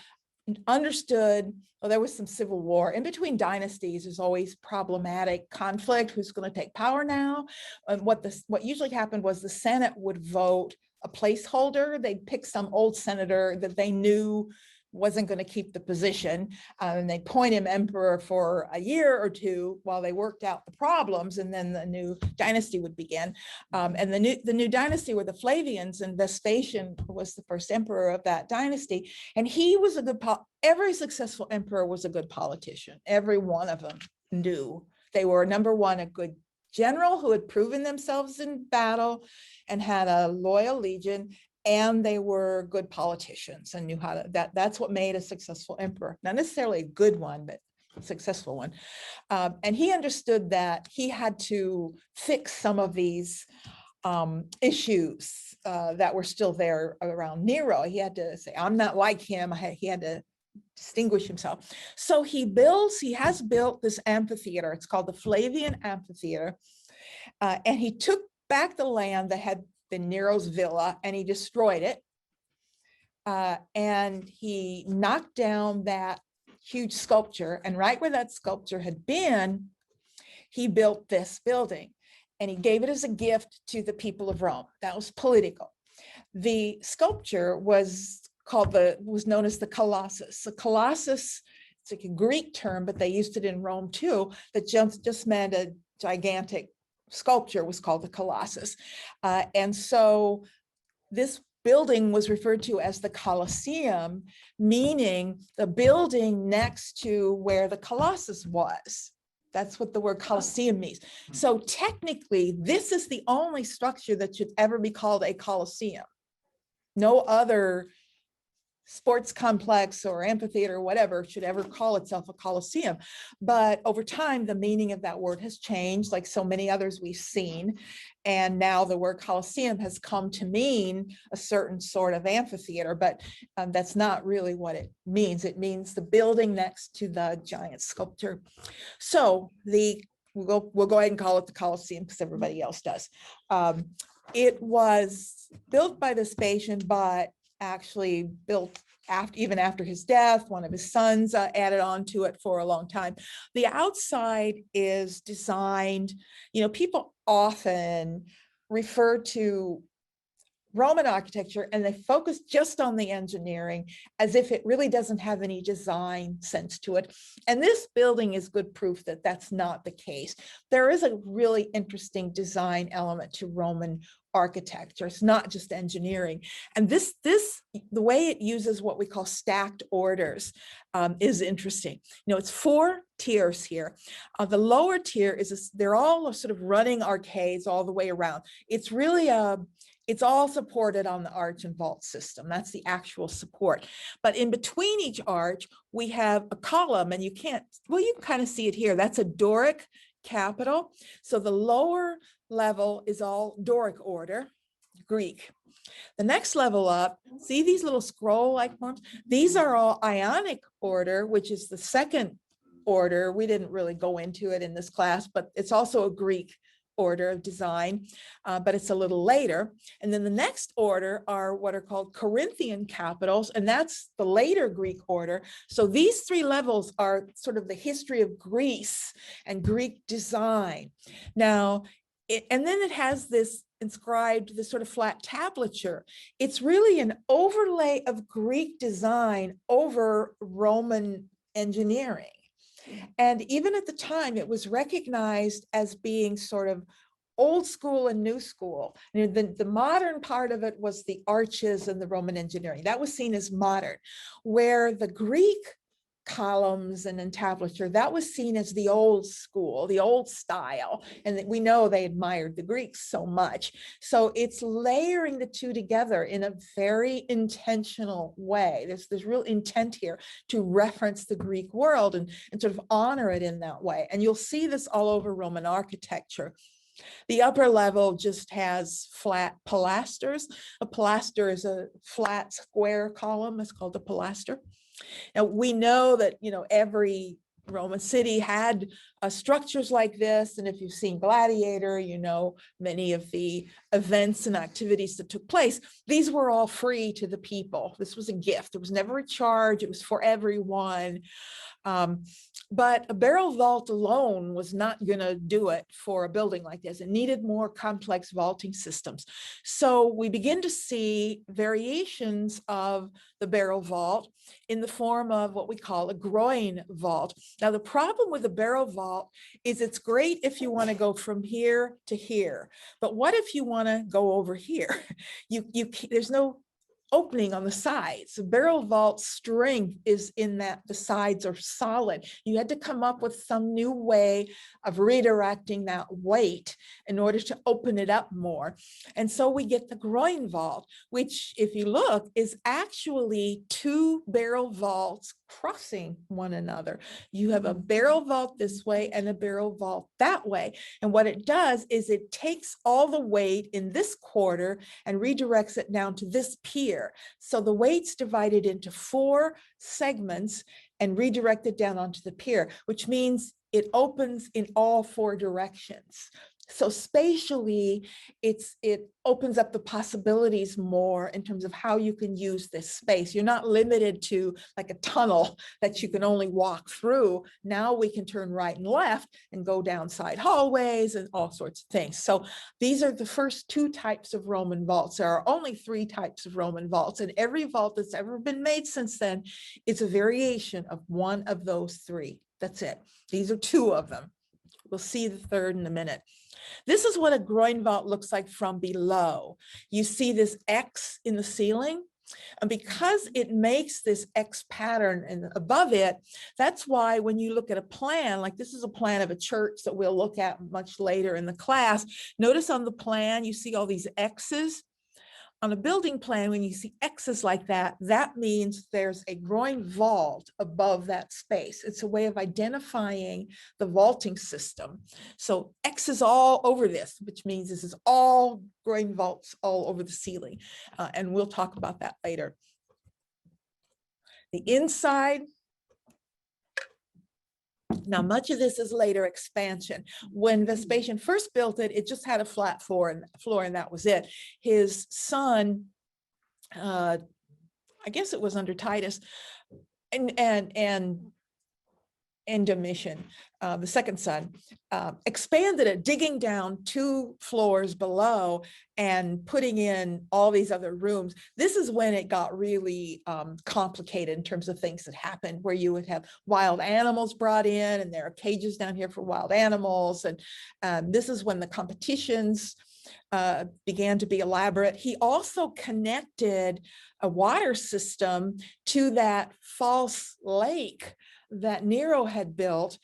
understood, well, there was some civil war. In between dynasties, there's always problematic conflict. Who's going to take power now? And what usually happened was the Senate would vote a placeholder. They'd pick some old senator that they knew wasn't going to keep the position, and they point him emperor for a year or two while they worked out the problems, and then the new dynasty would begin. And the new dynasty were the Flavians, and Vespasian was the first emperor of that dynasty. And he was a good, every successful emperor was a good politician. Every one of them knew they were, number one, a good general who had proven themselves in battle and had a loyal legion, and they were good politicians and knew how to, that's what made a successful emperor. Not necessarily a good one, but a successful one. And he understood that he had to fix some of these issues that were still there around Nero. He had to say, I'm not like him. He had to distinguish himself. So he has built this amphitheater. It's called the Flavian Amphitheater. And he took back the land that had been Nero's villa, and he destroyed it. And he knocked down that huge sculpture, and right where that sculpture had been, he built this building, and he gave it as a gift to the people of Rome. That was political. The sculpture was known as the Colossus. The Colossus, it's like a Greek term, but they used it in Rome too, that just meant a gigantic sculpture, was called the Colossus. And so this building was referred to as the Colosseum, meaning the building next to where the Colossus was. That's what the word Colosseum means. So technically, this is the only structure that should ever be called a Colosseum. No other sports complex or amphitheater or whatever should ever call itself a coliseum. But over time, the meaning of that word has changed, like so many others we've seen. And now the word coliseum has come to mean a certain sort of amphitheater, but that's not really what it means. It means the building next to the giant sculpture. So we'll go ahead and call it the Colosseum because everybody else does. It was built by Vespasian, but actually built even after his death. One of his sons added on to it for a long time. The outside is designed, people often refer to Roman architecture and they focus just on the engineering as if it really doesn't have any design sense to it. And this building is good proof that that's not the case. There is a really interesting design element to Roman architecture. It's not just engineering. And the way it uses what we call stacked orders is interesting. It's 4 tiers here. The lower tier they're all sort of running arcades all the way around. It's really it's all supported on the arch and vault system. That's the actual support. But in between each arch, we have a column, and you can kind of see it here. That's a Doric capital. So the lower level is all Doric order, Greek. The next level up, see these little scroll-like forms? These are all Ionic order, which is the second order. We didn't really go into it in this class, but it's also a Greek order of design, but it's a little later. And then the next order are what are called Corinthian capitals, and that's the later Greek order. So these 3 levels are sort of the history of Greece and Greek design. Now, and then it has this inscribed, this sort of flat tablature. It's really an overlay of Greek design over Roman engineering. And even at the time, it was recognized as being sort of old school and new school. And the modern part of it was the arches and the Roman engineering. That was seen as modern, where the Greek columns and entablature, that was seen as the old school, the old style. And we know they admired the Greeks so much. So it's layering the two together in a very intentional way. There's real intent here to reference the Greek world and sort of honor it in that way. And you'll see this all over Roman architecture. The upper level just has flat pilasters. A pilaster is a flat square column. It's called a pilaster. Now, we know that, every Roman city had structures like this. And if you've seen Gladiator, many of the events and activities that took place, these were all free to the people. This was a gift. There was never a charge. It was for everyone. But a barrel vault alone was not going to do it for a building like this. It needed more complex vaulting systems. So we begin to see variations of the barrel vault in the form of what we call a groin vault. Now, the problem with the barrel vault is it's great if you want to go from here to here. But what if you want to go over here? There's no opening on the sides. The barrel vault strength is in that the sides are solid. You had to come up with some new way of redirecting that weight in order to open it up more. And so we get the groin vault, which, if you look, is actually 2 barrel vaults crossing one another. You have a barrel vault this way and a barrel vault that way. And what it does is it takes all the weight in this quarter and redirects it down to this pier. So the weight's divided into 4 segments and redirected down onto the pier, which means it opens in all 4 directions. So spatially, it opens up the possibilities more in terms of how you can use this space. You're not limited to like a tunnel that you can only walk through. Now we can turn right and left and go down side hallways and all sorts of things. So these are the first 2 types of Roman vaults. There are only 3 types of Roman vaults, and every vault that's ever been made since then is a variation of one of those 3. That's it. These are 2 of them. We'll see the third in a minute. This is what a groin vault looks like from below. You see this X in the ceiling, and because it makes this X pattern and above it, that's why when you look at a plan, like this is a plan of a church that we'll look at much later in the class, notice on the plan, you see all these X's. on a building plan, when you see X's like that, that means there's a groin vault above that space. It's a way of identifying the vaulting system. So X is all over this, which means this is all groin vaults all over the ceiling. And we'll talk about that later. The inside. Now, much of this is later expansion. When Vespasian first built it, it just had a flat floor and that was it. His son, I guess it was under Titus, and Domitian, the second son, expanded it, digging down 2 floors below and putting in all these other rooms. This is when it got really complicated in terms of things that happened, where you would have wild animals brought in, and there are cages down here for wild animals. And this is when the competitions began to be elaborate. He also connected a water system to that false lake that Nero had built,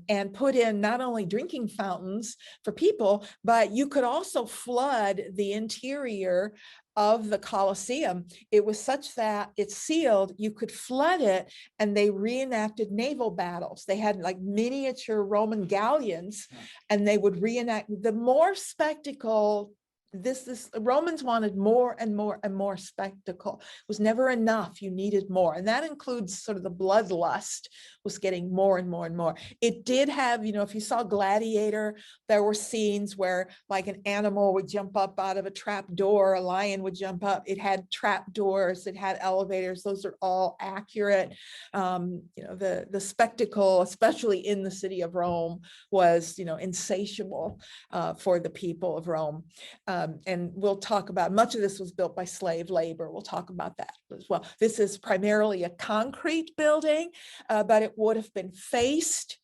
and put in not only drinking fountains for people, but you could also flood the interior of the Colosseum. It was such that it's sealed, you could flood it, and they reenacted naval battles. They had like miniature Roman galleons, and they would reenact. The more spectacle, the Romans wanted more and more and more spectacle. It was never enough. You needed more. And that includes sort of the bloodlust was getting more and more and more. It did have, if you saw Gladiator, there were scenes where like an animal would jump up out of a trap door, a lion would jump up. It had trap doors, it had elevators. Those are all accurate. The spectacle, especially in the city of Rome, was, insatiable for the people of Rome. And we'll talk about, much of this was built by slave labor. We'll talk about that as well. This is primarily a concrete building, but it would have been faced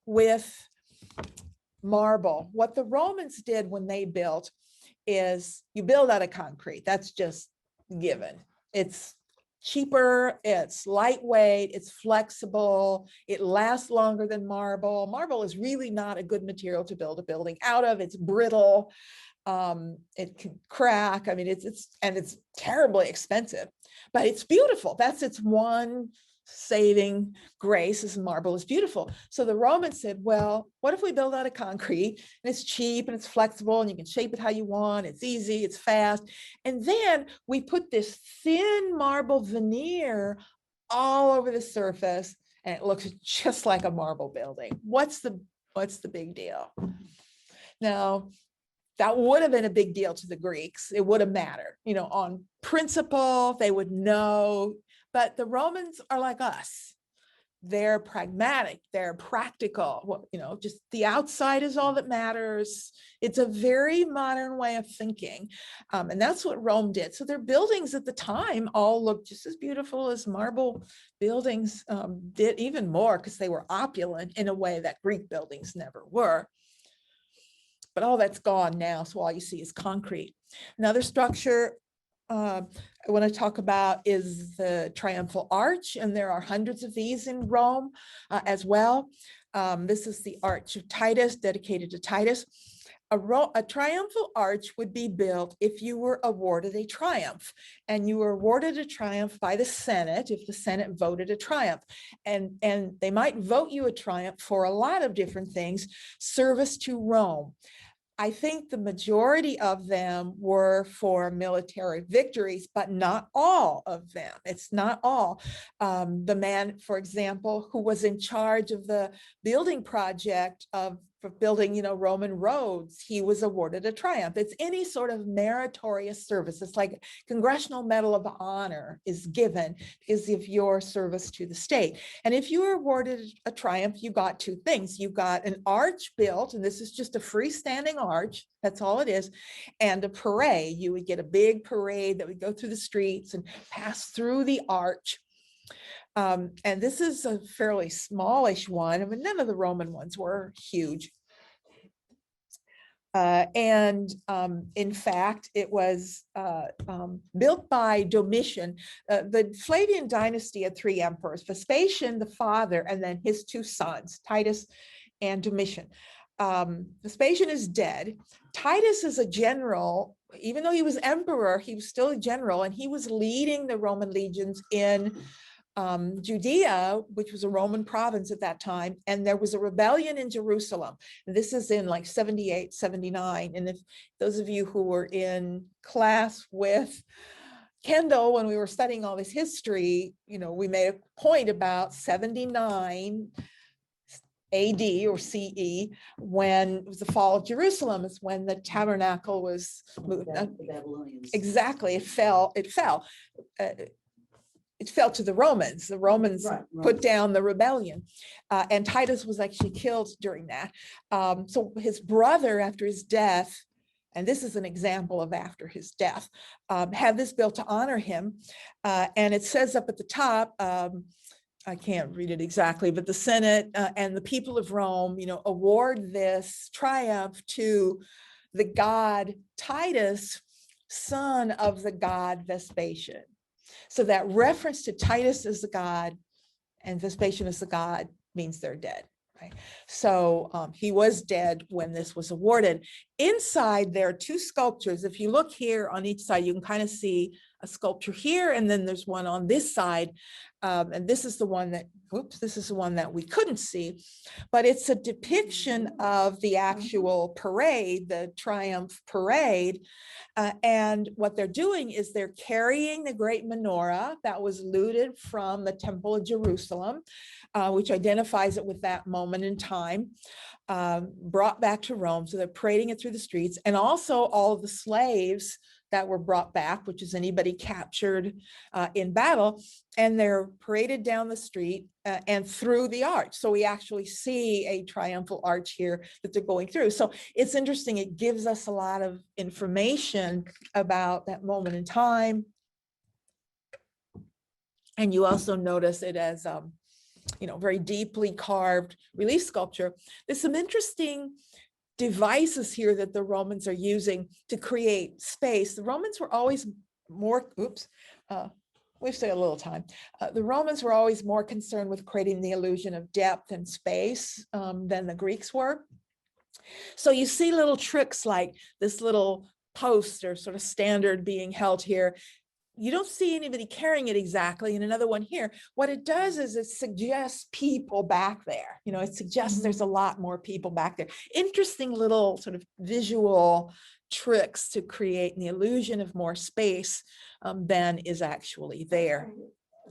with marble. What the Romans did when they built is you build out of concrete. That's just given. It's cheaper, it's lightweight, it's flexible, it lasts longer than marble. Marble is really not a good material to build a building out of. It's brittle. It can crack. I mean, it's terribly expensive, but it's beautiful. That's its one saving grace, is marble is beautiful. So the Romans said, well, what if we build out of concrete, and it's cheap and it's flexible and you can shape it how you want. It's easy, it's fast. And then we put this thin marble veneer all over the surface, and it looks just like a marble building. What's the big deal? Now, that would have been a big deal to the Greeks. It would have mattered, on principle, they would know, but the Romans are like us. They're pragmatic, they're practical. Just the outside is all that matters. It's a very modern way of thinking. And that's what Rome did. So their buildings at the time all looked just as beautiful as marble buildings did, even more, because they were opulent in a way that Greek buildings never were. But all that's gone now, so all you see is concrete. Another structure I want to talk about is the triumphal arch, and there are hundreds of these in Rome as well. This is the Arch of Titus, dedicated to Titus. A triumphal arch would be built if you were awarded a triumph, and you were awarded a triumph by the Senate if the Senate voted a triumph. And they might vote you a triumph for a lot of different things. Service to Rome. I think the majority of them were for military victories, but not all of them. It's not all. The man, for example, who was in charge of the building project for building, Roman roads, he was awarded a triumph. It's any sort of meritorious service. It's like Congressional Medal of Honor is given because of your service to the state. And if you were awarded a triumph, you got 2 things. You got an arch built, and this is just a freestanding arch. That's all it is. And a parade. You would get a big parade that would go through the streets and pass through the arch. And this is a fairly smallish one. I mean, none of the Roman ones were huge. In fact, it was built by Domitian. The Flavian dynasty had 3 emperors: Vespasian, the father, and then his 2 sons, Titus and Domitian. Vespasian is dead. Titus is a general even though he was emperor, he was still a general, and he was leading the Roman legions in Judea, which was a Roman province at that time, and there was a rebellion in Jerusalem. This is in like 78, 79. And if those of you who were in class with Kendall, when we were studying all this history, we made a point about 79 AD or CE, when it was the fall of Jerusalem, is when the tabernacle was moved. The Babylonians. Exactly, it fell to the Romans. The Romans Right. put down the rebellion, and Titus was actually killed during that. So his brother, after his death, and this is an example of after his death, had this built to honor him. And it says up at the top, I can't read it exactly, but the Senate and the people of Rome, award this triumph to the god Titus, son of the god Vespasian. So that reference to Titus as the god and Vespasian as the god means they're dead, right? So he was dead when this was awarded. Inside, there are two sculptures. If you look here on each side, you can kind of see a sculpture here, and then there's one on this side. And this is the one that we couldn't see, but it's a depiction of the actual parade, the triumph parade. And what they're doing is they're carrying the great menorah that was looted from the Temple of Jerusalem, which identifies it with that moment in time, brought back to Rome. So they're parading it through the streets, and also all of the slaves that were brought back, which is anybody captured in battle, and they're paraded down the street and through the arch. So we actually see a triumphal arch here that they're going through. So it's interesting. It gives us a lot of information about that moment in time. And you also notice it as, very deeply carved relief sculpture. There's some interesting devices here that the Romans are using to create space. The Romans were always more, we've still got a little time. The Romans were always more concerned with creating the illusion of depth and space than the Greeks were. So you see little tricks like this little post or sort of standard being held here. You don't see anybody carrying it exactly. And another one here, what it does is it suggests people back there. It suggests there's a lot more people back there. Interesting little sort of visual tricks to create the illusion of more space than is actually there.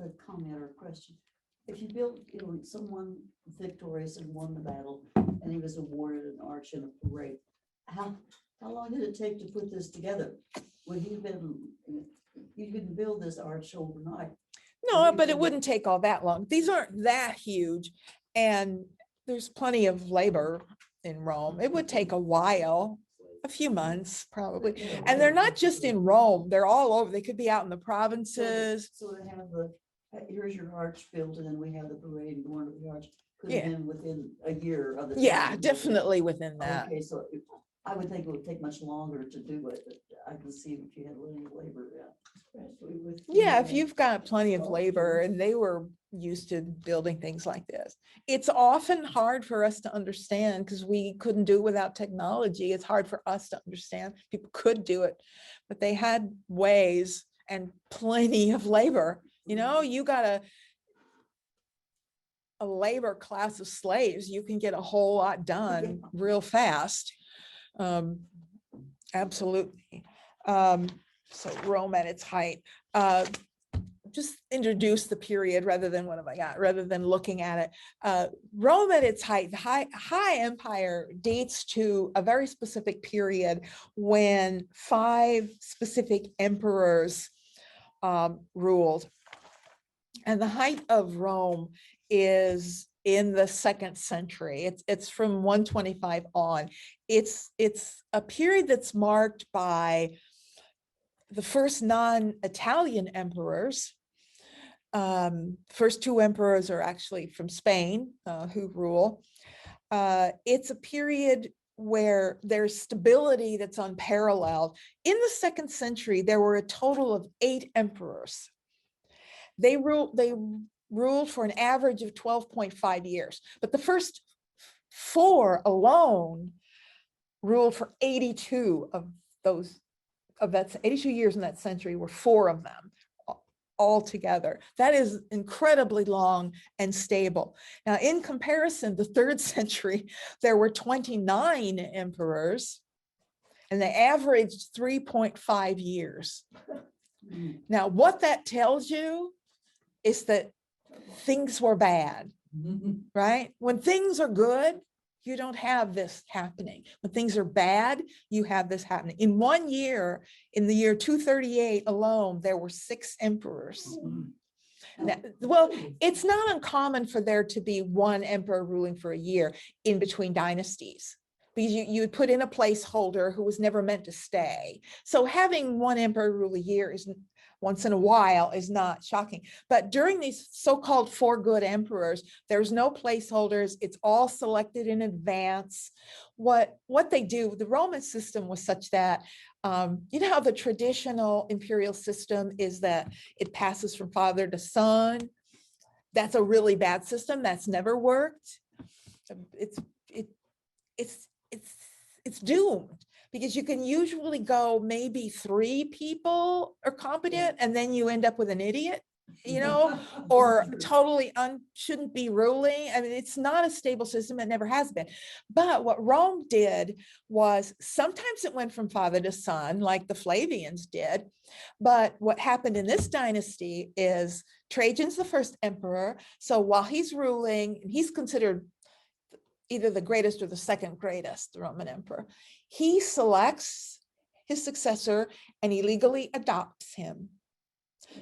A comment or a question. If you built, someone victorious and won the battle, and he was awarded an arch and a parade, how long did it take to put this together? Would he have been? You couldn't build this arch overnight. No, but it wouldn't take all that long. These aren't that huge, and there's plenty of labor in Rome. It would take a while, a few months probably. And they're not just in Rome, they're all over. They could be out in the provinces. So to have here's your arch built, and then we have the parade and going to the arch. Could have been within a year of the. Yeah, definitely within that. Okay, so I would think it would take much longer to do it. I can see if you had any labor, especially with. Yeah, if you've got plenty of labor, and they were used to building things like this. It's often hard for us to understand because we couldn't do it without technology. It's hard for us to understand. People could do it, but they had ways and plenty of labor. You got a labor class of slaves, you can get a whole lot done real fast. Absolutely. So Rome at its height. Just introduce the period rather than rather than looking at it. Rome at its height, the high empire dates to a very specific period when 5 specific emperors ruled. And the height of Rome is in the 2nd century. It's from 125 on. It's a period that's marked by the first non-Italian emperors. First 2 emperors are actually from Spain who rule. It's a period where there's stability that's unparalleled. In the 2nd century, there were a total of 8 emperors. They ruled for an average of 12.5 years, but the first 4 alone ruled for 82 of of that 82 years in that century were 4 of them all together. That is incredibly long and stable. Now, in comparison, the 3rd century, there were 29 emperors, and they averaged 3.5 years. Mm. Now, what that tells you is that things were bad, right? When things are good, you don't have this happening. When things are bad, you have this happening. In 1 year, in the year 238 alone, there were 6 emperors. Now, well, it's not uncommon for there to be 1 emperor ruling for a year in between dynasties, because you would put in a placeholder who was never meant to stay. So having 1 emperor rule a year is once in a while is not shocking. But during these so-called 4 good emperors, there's no placeholders. It's all selected in advance. What they do, the Roman system was such that, you know how the traditional imperial system is that it passes from father to son? That's a really bad system. That's never worked. It's doomed, because you can usually go maybe 3 people are competent and then you end up with an idiot, you know, or totally shouldn't be ruling. I mean, it's not a stable system. It never has been. But what Rome did was sometimes it went from father to son, like the Flavians did. But what happened in this dynasty is Trajan's the first emperor. So while he's ruling, and he's considered either the greatest or the second greatest Roman emperor, he selects his successor and he legally adopts him.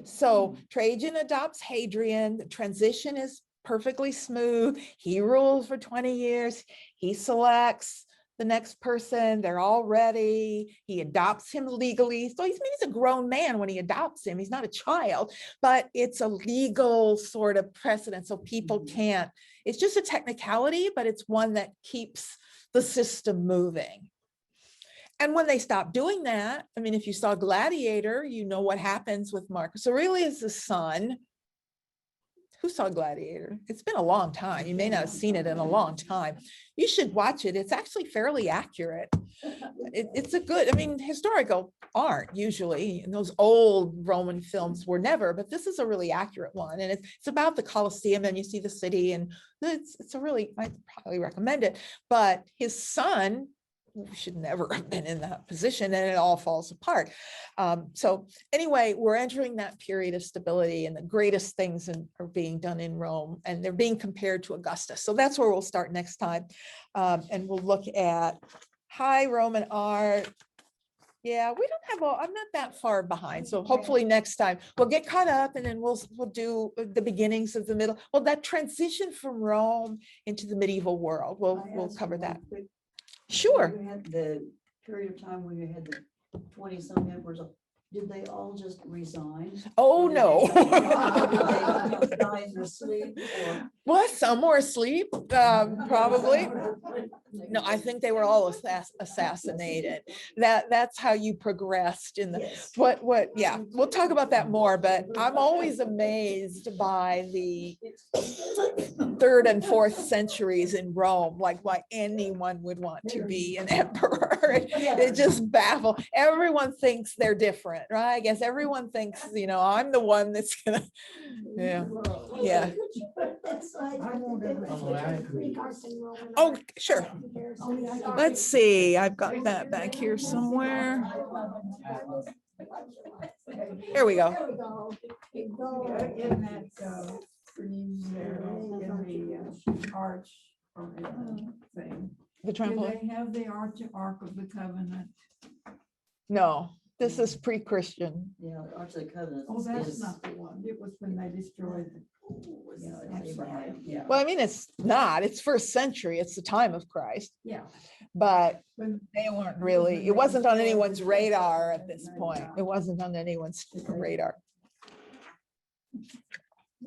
So Trajan adopts Hadrian. The transition is perfectly smooth. He rules for 20 years. He selects the next person. They're all ready. He adopts him legally. So he's a grown man when he adopts him. He's not a child, but it's a legal sort of precedent. So people can't, it's just a technicality, but it's one that keeps the system moving. And when they stop doing that, I mean, if you saw Gladiator, you know what happens with Marcus Aurelius' son. Who saw Gladiator? It's been a long time. You may not have seen it in a long time. You should watch it. It's actually fairly accurate. It's a good, I mean, historical aren't usually, and those old Roman films were never, but this is a really accurate one. And it's about the Colosseum, and you see the city, and it's a really, I probably recommend it. But his son should never have been in that position, and it all falls apart. So anyway, we're entering that period of stability, and the greatest things are being done in Rome, and they're being compared to Augustus. So that's where we'll start next time. And we'll look at high Roman art. Yeah, we don't have I'm not that far behind. So hopefully next time we'll get caught up, and then we'll do the beginnings of the middle. Well, that transition from Rome into the medieval world, we'll cover that. Sure. You had the period of time when you had the 20-some members, did they all just resign? Oh, Or did no. they die in their sleep, or? Well, some were asleep, probably. No, I think they were all assassinated. That's how you progressed in the, Yes. yeah, we'll talk about that more, but I'm always amazed by the 3rd and 4th centuries in Rome, like why anyone would want to be an emperor. It just baffles. Everyone thinks they're different, right? I guess everyone thinks, you know, I'm the one that's gonna, yeah. Oh, sure. Let's see. I've got that back here somewhere. Here we go. In that frieze there, in the arch or thing. The Do trampoline? they have the Ark of the Covenant? No, this is pre-Christian. Yeah, the Arch of the Covenant. Oh, that's is- not the one. It was when they destroyed the. Yeah, That's Abraham. right. Yeah. Well, I mean, it's not. It's 1st century. It's the time of Christ, Yeah. but When they weren't really. It wasn't on anyone's radar at this point. It wasn't on anyone's radar.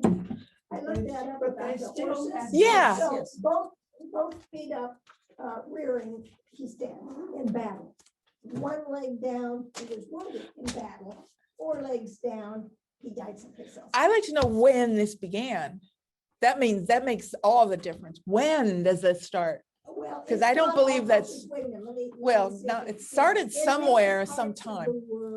I looked that up But they about the still horses. had- Yeah. So Yes. both feet up, rearing, he's dead in battle. One leg down, he was wounded in battle. 4 legs down, he died someplace else. I like to know when this began. That makes all the difference. When does it start? Well, 'Cause it's I don't not believe all that's- horses. Wait a minute, let me Well, see no, if it it's- started in many somewhere, parts of sometime. the world,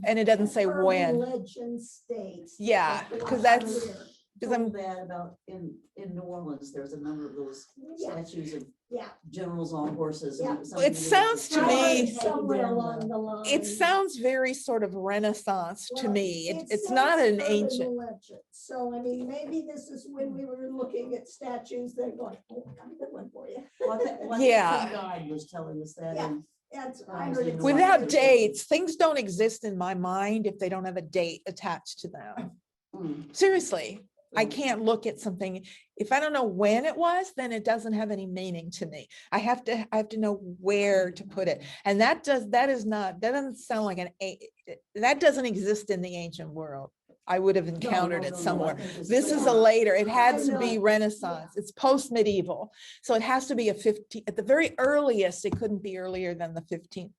And it doesn't say urban when. Legend states. Yeah, that because was that's, here. because I'm, Told that about in New Orleans, there's a number of those Yeah. statues of Yeah. generals on horses. Yeah. and some It of the sounds to images- I me- heard somewhere along the line. it sounds very sort of Renaissance to Well, me. it It's not says an urban ancient. legend. So, I mean, maybe this is when we were looking at statues, they're going, oh, I got a good one for you. Well, I think Yeah. Tim Guide was telling us that. Yeah. and That's, I Right. heard it. Without somewhere. dates, things don't exist in my mind if they don't have a date attached to them. Seriously, I can't look at something. If I don't know when it was, then it doesn't have any meaning to me. I have to know where to put it. And that doesn't sound like that doesn't exist in the ancient world. I would have encountered it somewhere. This is a later, it had to be Renaissance. It's post-medieval. So it has to be at the very earliest, it couldn't be earlier than the 15th,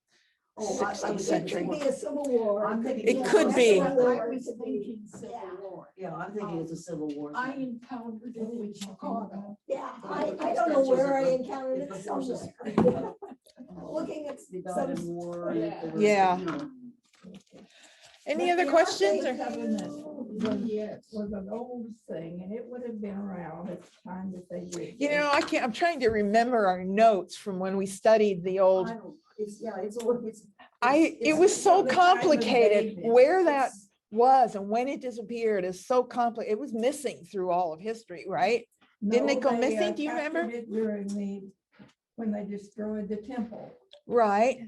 Oh, I- I 16th was It could century. be a civil war. I'm thinking It Yeah, could that's be. a I war. was thinking Civil Yeah. War. Yeah, I'm thinking it's a Civil War. I thing. encountered it in Chicago. Yeah, Yeah, I but don't know statues where I of the- encountered if it the horses- somewhere. Looking at They died in some. war. and if there was, Yeah. you know, Any But other the questions? Archaic or- Covenant was an old thing, and it would have been around at the time that they did. You know, this. I'm trying to remember our notes from when we studied the old, I don't, it's, yeah, it's, all- it's. it it's- was so from the time of complicated David. where that it's- was and when it disappeared is so complicated. It was missing through all of history, right? Didn't it No, go they, missing? Do you captured remember? it During when they destroyed the temple. Right.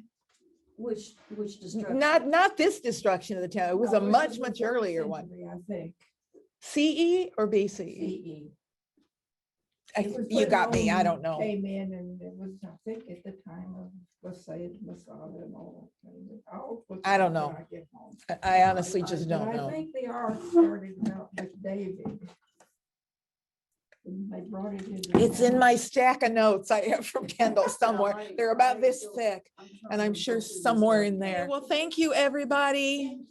Which destruction? Not this destruction of the town. It was No, a was much, the much third earlier one. century, I think, CE or BCE? CE. I- It was You when got me. I Rome don't know. Came in and it was, I think, at the time of Masada and all. I'll look I it don't up when know. I get home. I honestly just But don't I know. think the ark started out with David. And they brought it into. It's in town. my stack of notes I have from Kendall somewhere. I- They're about I this still- thick I'm trying and I'm to sure go through this somewhere stuff. in there. Well, thank you, everybody.